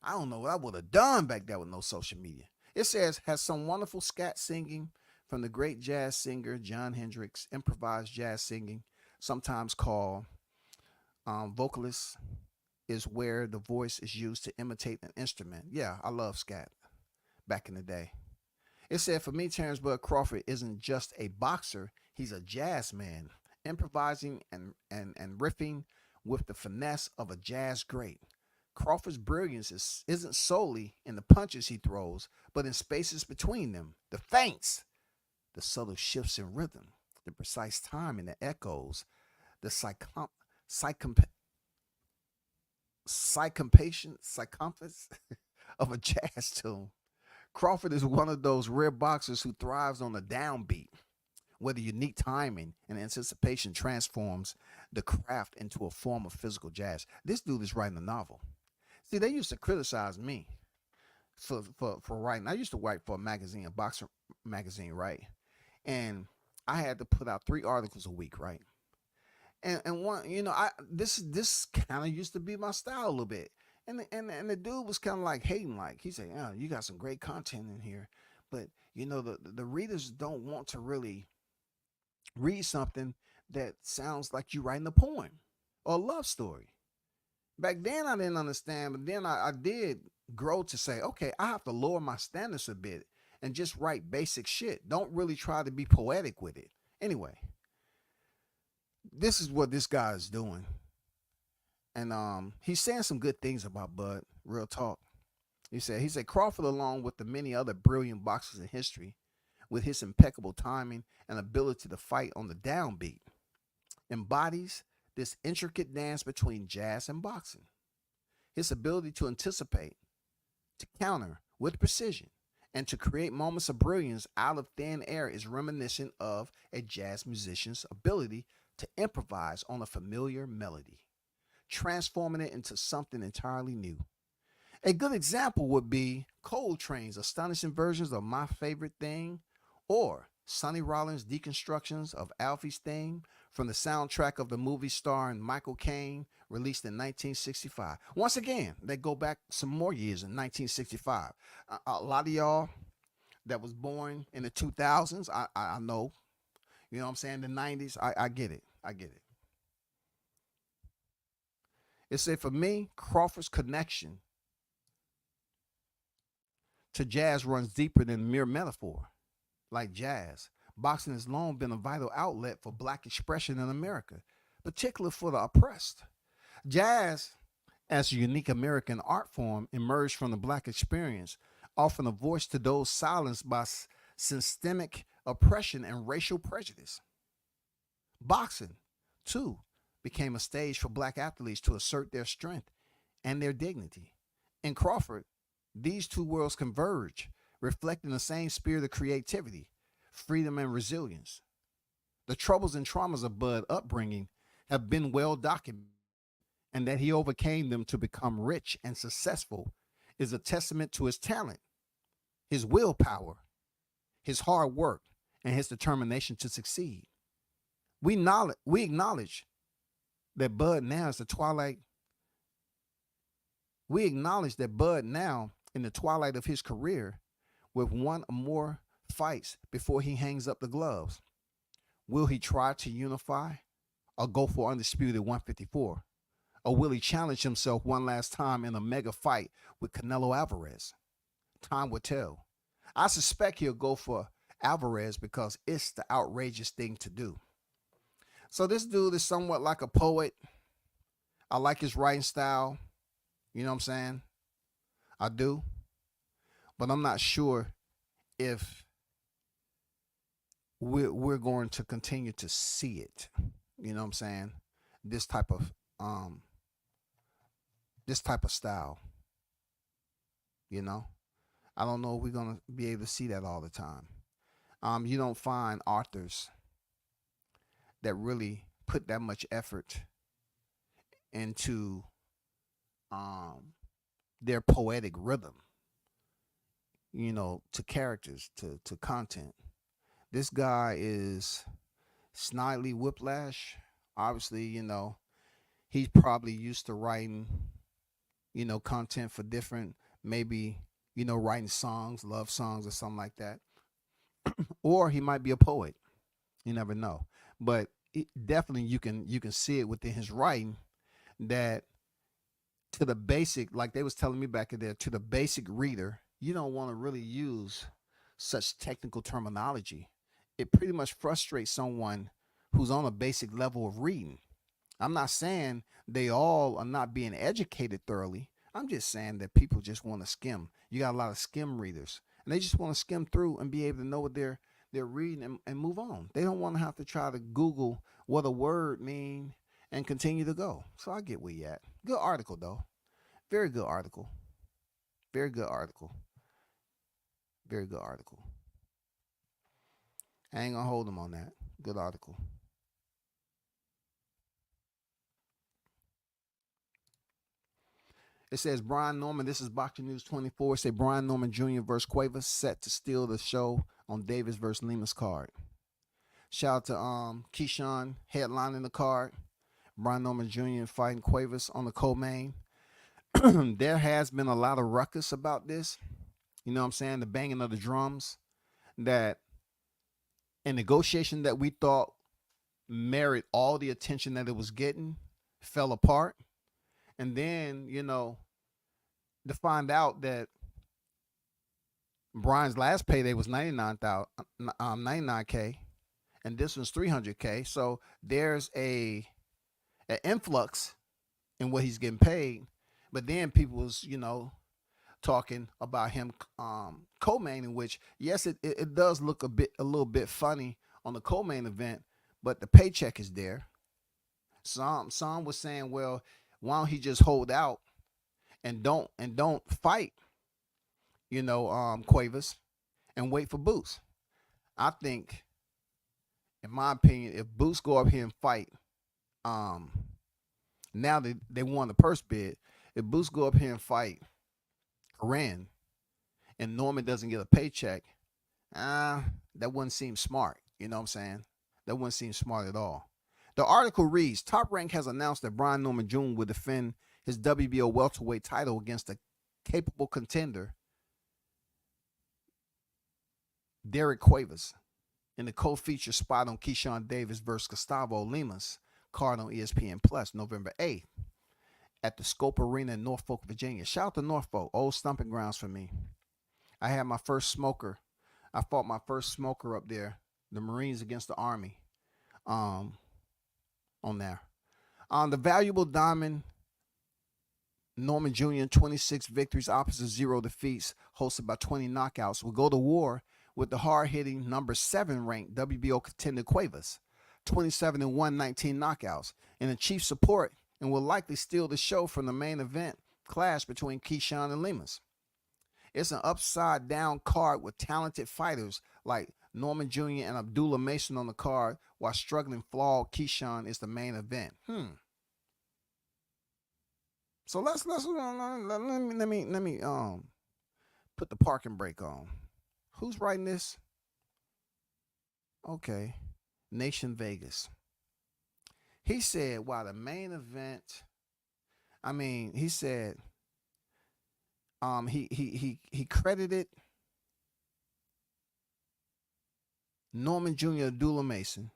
I don't know what I would have done back there with no social media. It says, has some wonderful scat singing from the great jazz singer John Hendricks, improvised jazz singing, sometimes called vocalist, is where the voice is used to imitate an instrument. Yeah, I love scat back in the day. It said, for me, Terrence Bud Crawford isn't just a boxer, he's a jazz man, improvising and riffing with the finesse of a jazz great. Crawford's brilliance isn't solely in the punches he throws, but in spaces between them, the feints, the subtle shifts in rhythm, the precise time and the echoes, the psychompation of a jazz tune. Crawford is one of those rare boxers who thrives on the downbeat, where the unique timing and anticipation transforms the craft into a form of physical jazz. This dude is writing a novel. See, they used to criticize me for writing. I used to write for a magazine, a boxer magazine, right? And I had to put out 3 articles a week, right? And one, this kind of used to be my style a little bit. And the dude was kind of like hating, like he said, "Yeah, you got some great content in here, but the readers don't want to really read something that sounds like you writing a poem or a love story." Back then, I didn't understand, but then I did grow to say, okay, I have to lower my standards a bit and just write basic shit. Don't really try to be poetic with it. Anyway, this is what this guy is doing. And he's saying some good things about Bud, real talk. He said Crawford, along with the many other brilliant boxers in history, with his impeccable timing and ability to fight on the downbeat, embodies this intricate dance between jazz and boxing. His ability to anticipate, to counter with precision, And to create moments of brilliance out of thin air is reminiscent of a jazz musician's ability to improvise on a familiar melody, transforming it into something entirely new. A good example would be Coltrane's astonishing versions of My Favorite Thing or Sonny Rollins' deconstructions of Alfie's theme from the soundtrack of the movie starring Michael Caine released in 1965. Once again, they go back some more years in 1965. A lot of y'all that was born in the 2000s, I know, you know what I'm saying, the 90s, I get it. I get it. It said for me, Crawford's connection to jazz runs deeper than mere metaphor. Like jazz, boxing has long been a vital outlet for black expression in America, particularly for the oppressed. Jazz, as a unique American art form, emerged from the black experience, offering a voice to those silenced by systemic oppression and racial prejudice. Boxing, too, became a stage for black athletes to assert their strength and their dignity. In Crawford, these two worlds converge, reflecting the same spirit of creativity, freedom, and resilience. The troubles and traumas of Bud's upbringing have been well documented, and that he overcame them to become rich and successful is a testament to his talent, his willpower, his hard work, and his determination to succeed. We acknowledge that Bud now is the twilight. We acknowledge that Bud now, in the twilight of his career, with one or more fights before he hangs up the gloves. Will he try to unify or go for undisputed 154? Or will he challenge himself one last time in a mega fight with Canelo Alvarez? Time will tell. I suspect he'll go for Alvarez because it's the outrageous thing to do. So this dude is somewhat like a poet. I like his writing style. You know what I'm saying? I do. But I'm not sure if we're going to continue to see it. You know what I'm saying? This type of um this type of style. You know? I don't know if we're gonna be able to see that all the time. You don't find authors that really put that much effort into their poetic rhythm, you know, to characters, to content. This guy is Snidely Whiplash. Obviously, you know, he's probably used to writing, you know, content for different, maybe, you know, writing songs, love songs or something like that. Or he might be a poet. You never know. But definitely you can see it within his writing that to the basic, like they was telling me back in there, to the basic reader, you don't want to really use such technical terminology. It pretty much frustrates someone who's on a basic level of reading. I'm not saying they all are not being educated thoroughly. I'm just saying that people just want to skim. You got a lot of skim readers, and they just want to skim through and be able to know what they're reading and move on. They don't want to have to try to Google what a word mean and continue to go. So I get where you at. Good article though. Very good article. Very good article. Very good article. I ain't gonna hold them on that. Good article. It says Brian Norman. This is Boxing News 24. It say Brian Norman Jr. versus Cuevas set to steal the show on Davis versus Lima's card. Shout out to Keyshawn headlining the card. Brian Norman Jr. fighting Cuevas on the co-main. There has been a lot of ruckus about this. You know what I'm saying? The banging of the drums. That a negotiation that we thought merit all the attention that it was getting fell apart. And then, you know, to find out that Brian's last payday was 99K, and this one's 300K. So there's an influx in what he's getting paid. But then people was, you know, talking about him co-main, in which yes, it does look a little bit funny on the co-main event, but the paycheck is there. Some was saying, well, why don't he just hold out and don't fight Cuevas, and wait for Boots. I think, in my opinion, if Boots go up here and fight, um, now that they won the purse bid, if Boots go up here and fight Hearn and Norman doesn't get a paycheck, that wouldn't seem smart. You know what I'm saying? That wouldn't seem smart at all. The article reads, Top Rank has announced that Brian Norman Jr. will defend his WBO welterweight title against a capable contender, Derek Cuevas, in the co-feature spot on Keyshawn Davis versus Gustavo Limas card on ESPN Plus November 8th at the Scope Arena in Norfolk, Virginia. Shout out to Norfolk, old stomping grounds for me. I had my first smoker. I fought my first smoker up there, the Marines against the Army, on there. The valuable diamond Norman Jr. 26 victories, opposite 0 defeats, hosted by 20 knockouts, will go to war with the hard-hitting number 7 ranked WBO contender Cuevas, 27-1, 19 knockouts, in a chief support, and will likely steal the show from the main event clash between Keyshawn and Limas. It's an upside-down card with talented fighters like Norman Jr. and Abdullah Mason on the card, while struggling flawed Keyshawn is the main event. So let me put the parking brake on. Who's writing this? Okay, Nation Vegas. He said, while the main event, he said, he credited Norman Jr. Abdullah Mason,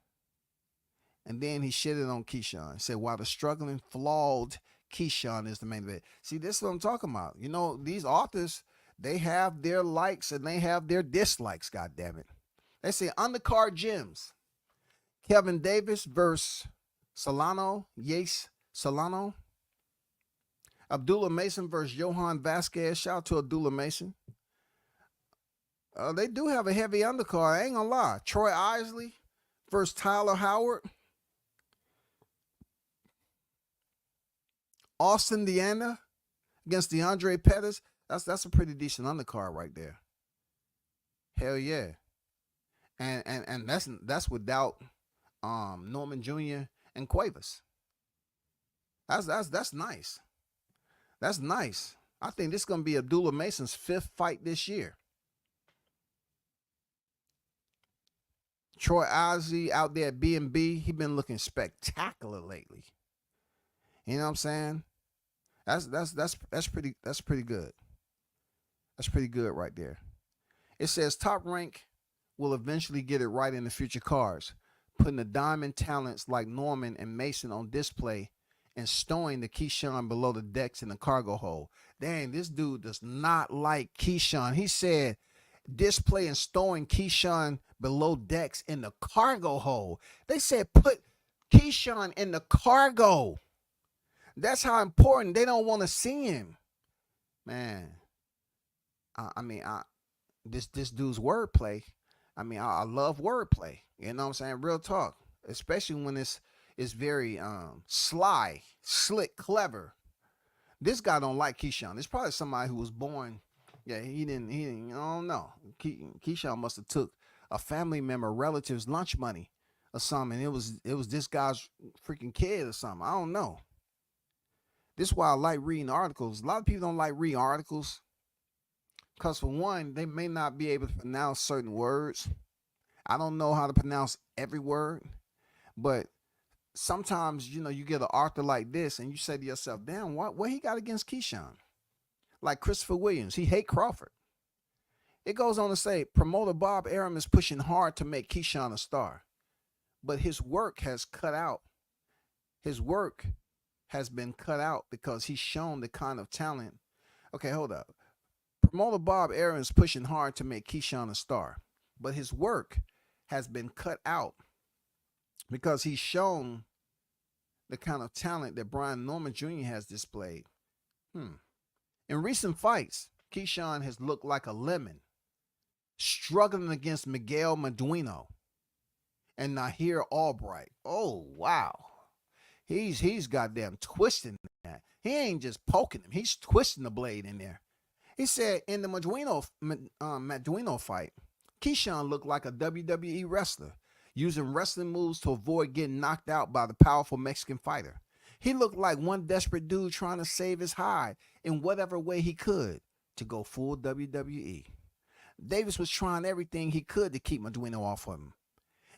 and then he shitted on Keyshawn. He said, while the struggling, flawed Keyshawn is the main event. See, this is what I'm talking about. These authors, they have their likes and they have their dislikes, goddammit. They say undercard gems. Kevin Davis versus Solano, Yace Solano. Abdullah Mason versus Johan Vasquez. Shout out to Abdullah Mason. They do have a heavy undercard. I ain't gonna lie. Troy Isley versus Tyler Howard. Austin Deanna against DeAndre Pettis. That's a pretty decent undercard right there. Hell yeah. And that's without Norman Jr. and Cuevas. That's nice. That's nice. I think this is gonna be Abdullah Mason's 5th fight this year. Troy Isley out there at B&B, he been looking spectacular lately. You know what I'm saying? That's pretty good. That's pretty good right there. It says Top Rank will eventually get it right in the future cards, putting the diamond talents like Norman and Mason on display and stowing the Keyshawn below the decks in the cargo hold. Dang, this dude does not like Keyshawn. He said display and stowing Keyshawn below decks in the cargo hold. They said put Keyshawn in the cargo. That's how important. They don't want to see him. Man, this dude's wordplay. I love wordplay. You know what I'm saying? Real talk. Especially when it's very sly, slick, clever. This guy don't like Keyshawn. It's probably somebody who was born. Yeah, he didn't. I don't know. Keyshawn must have took a family member, relative's lunch money or something. It was this guy's freaking kid or something. I don't know. This is why I like reading articles. A lot of people don't like reading articles because, for one, they may not be able to pronounce certain words. I don't know how to pronounce every word, but sometimes, you get an author like this and you say to yourself, damn, what he got against Keyshawn? Like Christopher Williams, he hate Crawford. It goes on to say, promoter Bob Arum is pushing hard to make Keyshawn a star, but his work has cut out. His work has been cut out because he's shown the kind of talent. Okay, hold up. Promoter Bob Arum is pushing hard to make Keyshawn a star, but his work has been cut out because he's shown the kind of talent that Brian Norman Jr. has displayed. In recent fights, Keyshawn has looked like a lemon, struggling against Miguel Meduino and Nahir Albright. Oh, wow. He's goddamn twisting that. He ain't just poking him. He's twisting the blade in there. He said in the Maduino fight, Keyshawn looked like a WWE wrestler, using wrestling moves to avoid getting knocked out by the powerful Mexican fighter. He looked like one desperate dude trying to save his hide in whatever way he could to go full WWE. Davis was trying everything he could to keep Maduino off of him.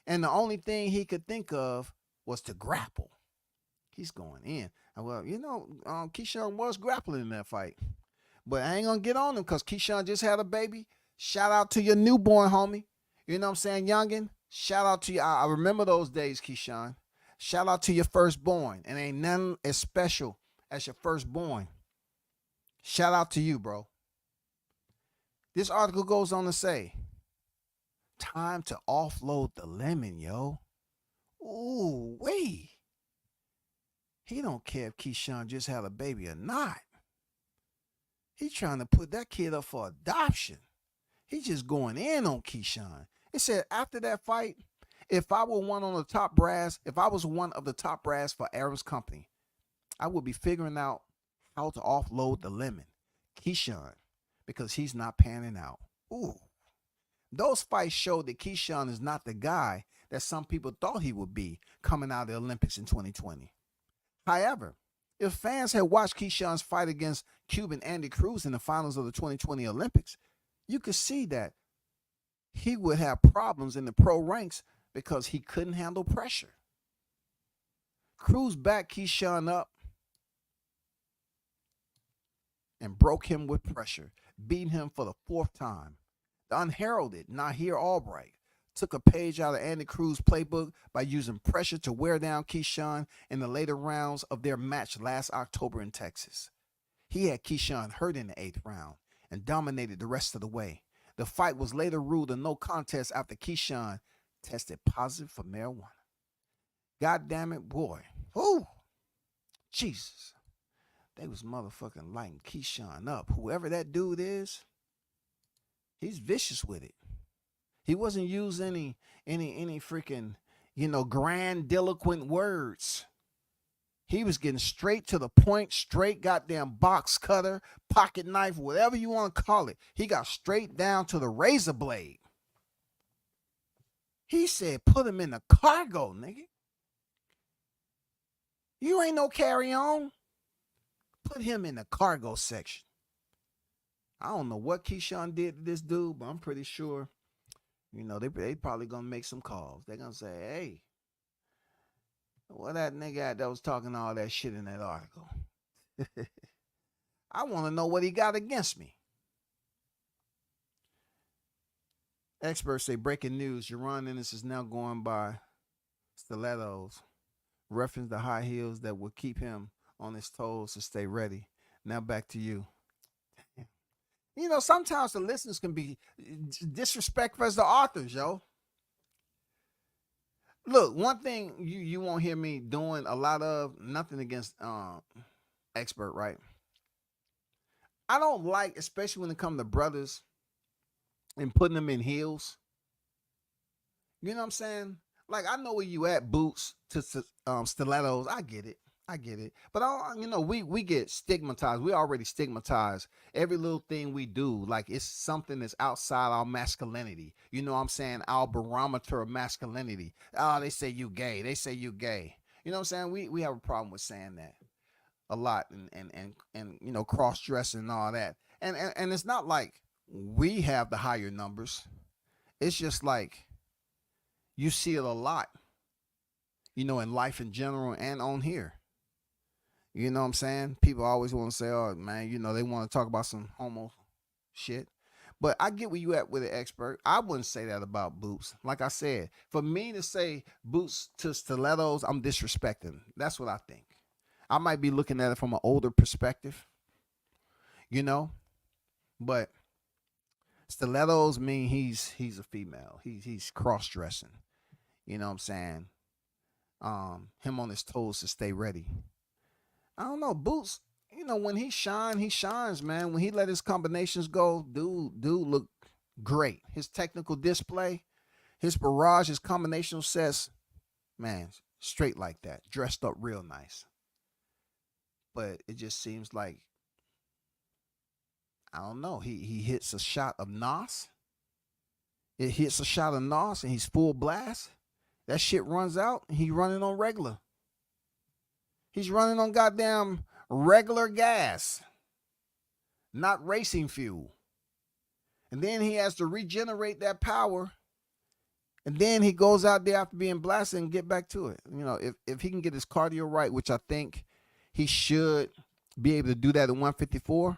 And the only thing he could think of was to grapple. He's going in. Well, Keyshawn was grappling in that fight. But I ain't going to get on him because Keyshawn just had a baby. Shout out to your newborn, homie. You know what I'm saying, youngin? Shout out to you. I remember those days, Keyshawn. Shout out to your firstborn. And ain't nothing as special as your firstborn. Shout out to you, bro. This article goes on to say, time to offload the lemon, yo. Ooh, wait. He don't care if Keyshawn just had a baby or not. He's trying to put that kid up for adoption. He's just going in on Keyshawn. It said after that fight, if I was one of the top brass for Aaron's company, I would be figuring out how to offload the lemon, Keyshawn, because he's not panning out. Ooh. Those fights showed that Keyshawn is not the guy that some people thought he would be coming out of the Olympics in 2020. However, if fans had watched Keyshawn's fight against Cuban Andy Cruz in the finals of the 2020 Olympics, you could see that he would have problems in the pro ranks because he couldn't handle pressure. Cruz backed Keyshawn up and broke him with pressure, beating him for the fourth time. The unheralded Nahir Albright took a page out of Andy Cruz's playbook by using pressure to wear down Keyshawn in the later rounds of their match last October in Texas. He had Keyshawn hurt in the 8th round and dominated the rest of the way. The fight was later ruled a no contest after Keyshawn tested positive for marijuana. God damn it, boy. Ooh, Jesus. They was motherfucking lighting Keyshawn up. Whoever that dude is, he's vicious with it. He wasn't using any freaking, grandiloquent words. He was getting straight to the point, straight goddamn box cutter, pocket knife, whatever you want to call it. He got straight down to the razor blade. He said, put him in the cargo, nigga. You ain't no carry-on. Put him in the cargo section. I don't know what Keyshawn did to this dude, but I'm pretty sure, they probably going to make some calls. They're going to say, hey, what that nigga at that was talking all that shit in that article? I want to know what he got against me. Experts say breaking news, Hearn Ennis is now going by stilettos. Reference the high heels that will keep him on his toes to stay ready. Now back to you. Sometimes the listeners can be disrespectful as the authors, yo. Look, one thing you won't hear me doing a lot of, nothing against expert, right? I don't like, especially when it comes to brothers and putting them in heels. You know what I'm saying? Like, I know where you at, boots to stilettos. I get it. But, we get stigmatized. We already stigmatized. Every little thing we do, like it's something that's outside our masculinity. You know what I'm saying? Our barometer of masculinity. Oh, they say you gay. You know what I'm saying? We have a problem with saying that a lot and cross-dressing and all that. And it's not like we have the higher numbers. It's just like you see it a lot, in life in general and on here. You know what I'm saying? People always want to say, oh, man, they want to talk about some homo shit. But I get where you at with an expert. I wouldn't say that about boots. Like I said, for me to say boots to stilettos, I'm disrespecting. That's what I think. I might be looking at it from an older perspective, but stilettos mean he's a female. He's cross-dressing. You know what I'm saying? Him on his toes to stay ready. I don't know. Boots, when he shines, man. When he let his combinations go, dude look great. His technical display, his barrage, his combinational sets, man, straight like that. Dressed up real nice. But it just seems like, I don't know. He hits a shot of Nos. It hits a shot of Nos and he's full blast. That shit runs out and he's running on regular. He's running on goddamn regular gas, not racing fuel. And then he has to regenerate that power. And then he goes out there after being blasted and get back to it. You know, if he can get his cardio right, which I think he should be able to do that at 154,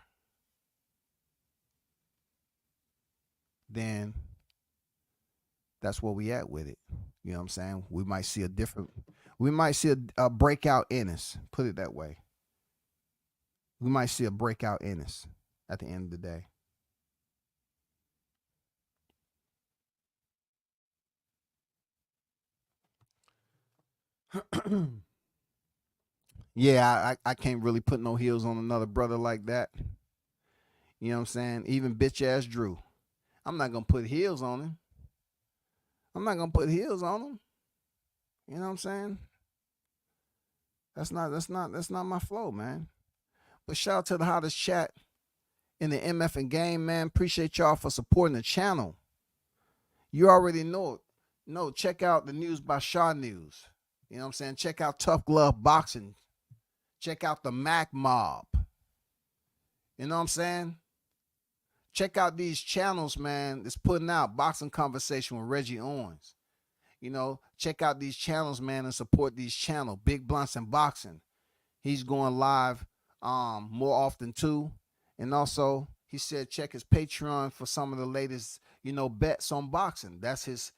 then that's where we at with it. You know what I'm saying? We might see a breakout Ennis, put it that way. We might see a breakout Ennis at the end of the day. Yeah, I can't really put no heels on another brother like that. You know what I'm saying? Even bitch ass Drew. I'm not gonna put heels on him. I'm not gonna put heels on him. You know what I'm saying? That's not my flow, man. But shout out to the hottest chat in the MF and game, man. Appreciate y'all for supporting the channel. You already know it. No, check out the news by Shaw News. You know what I'm saying? Check out Tough Glove Boxing. Check out the Mac Mob. You know what I'm saying? Check out these channels, man, that's putting out Boxing Conversation with Reggie Owens. You know, check out these channels, man, and support these channels. Big Blunts and Boxing. He's going live more often too. And also, he said check his Patreon for some of the latest, you know, bets on boxing. That's his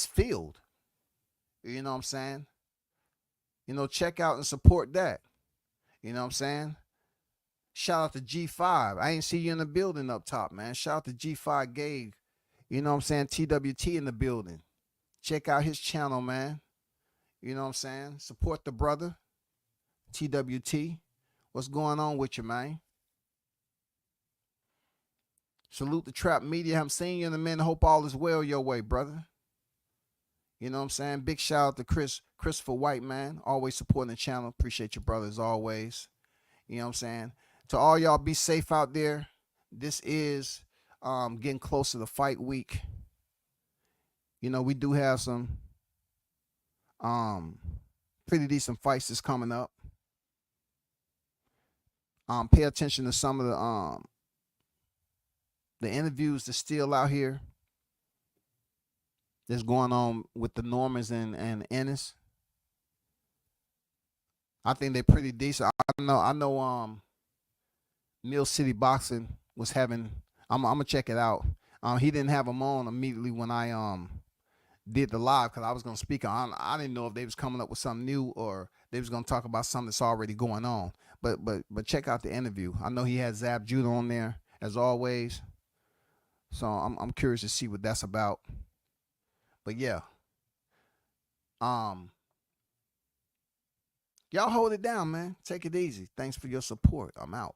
field. You know what I'm saying? You know, check out and support that. You know what I'm saying? Shout out to G5. I ain't see you in the building up top, man. Shout out to G5 Gabe. You know what I'm saying? TWT in the building. Check out his channel, man. You know what I'm saying? Support the brother. TWT. What's going on with you, man? Salute the Trap Media. I'm seeing you in a minute. Hope all is well your way, brother. You know what I'm saying? Big shout out to Christopher White, man. Always supporting the channel. Appreciate your brother as always. You know what I'm saying? To all y'all, be safe out there. This is getting close to the fight week. You know, we do have some pretty decent fights that's coming up. Pay attention to some of the interviews that's still out here that's going on with the Normans and Ennis. I think they're pretty decent. I know Mill City Boxing was having. I'm gonna check it out. He didn't have them on immediately when I did the live because I was gonna speak on. I didn't know if they was coming up with something new or they was gonna talk about something that's already going on. But check out the interview. I know he had Zab Judah on there as always. So I'm curious to see what that's about. But yeah. Y'all hold it down, man. Take it easy. Thanks for your support. I'm out.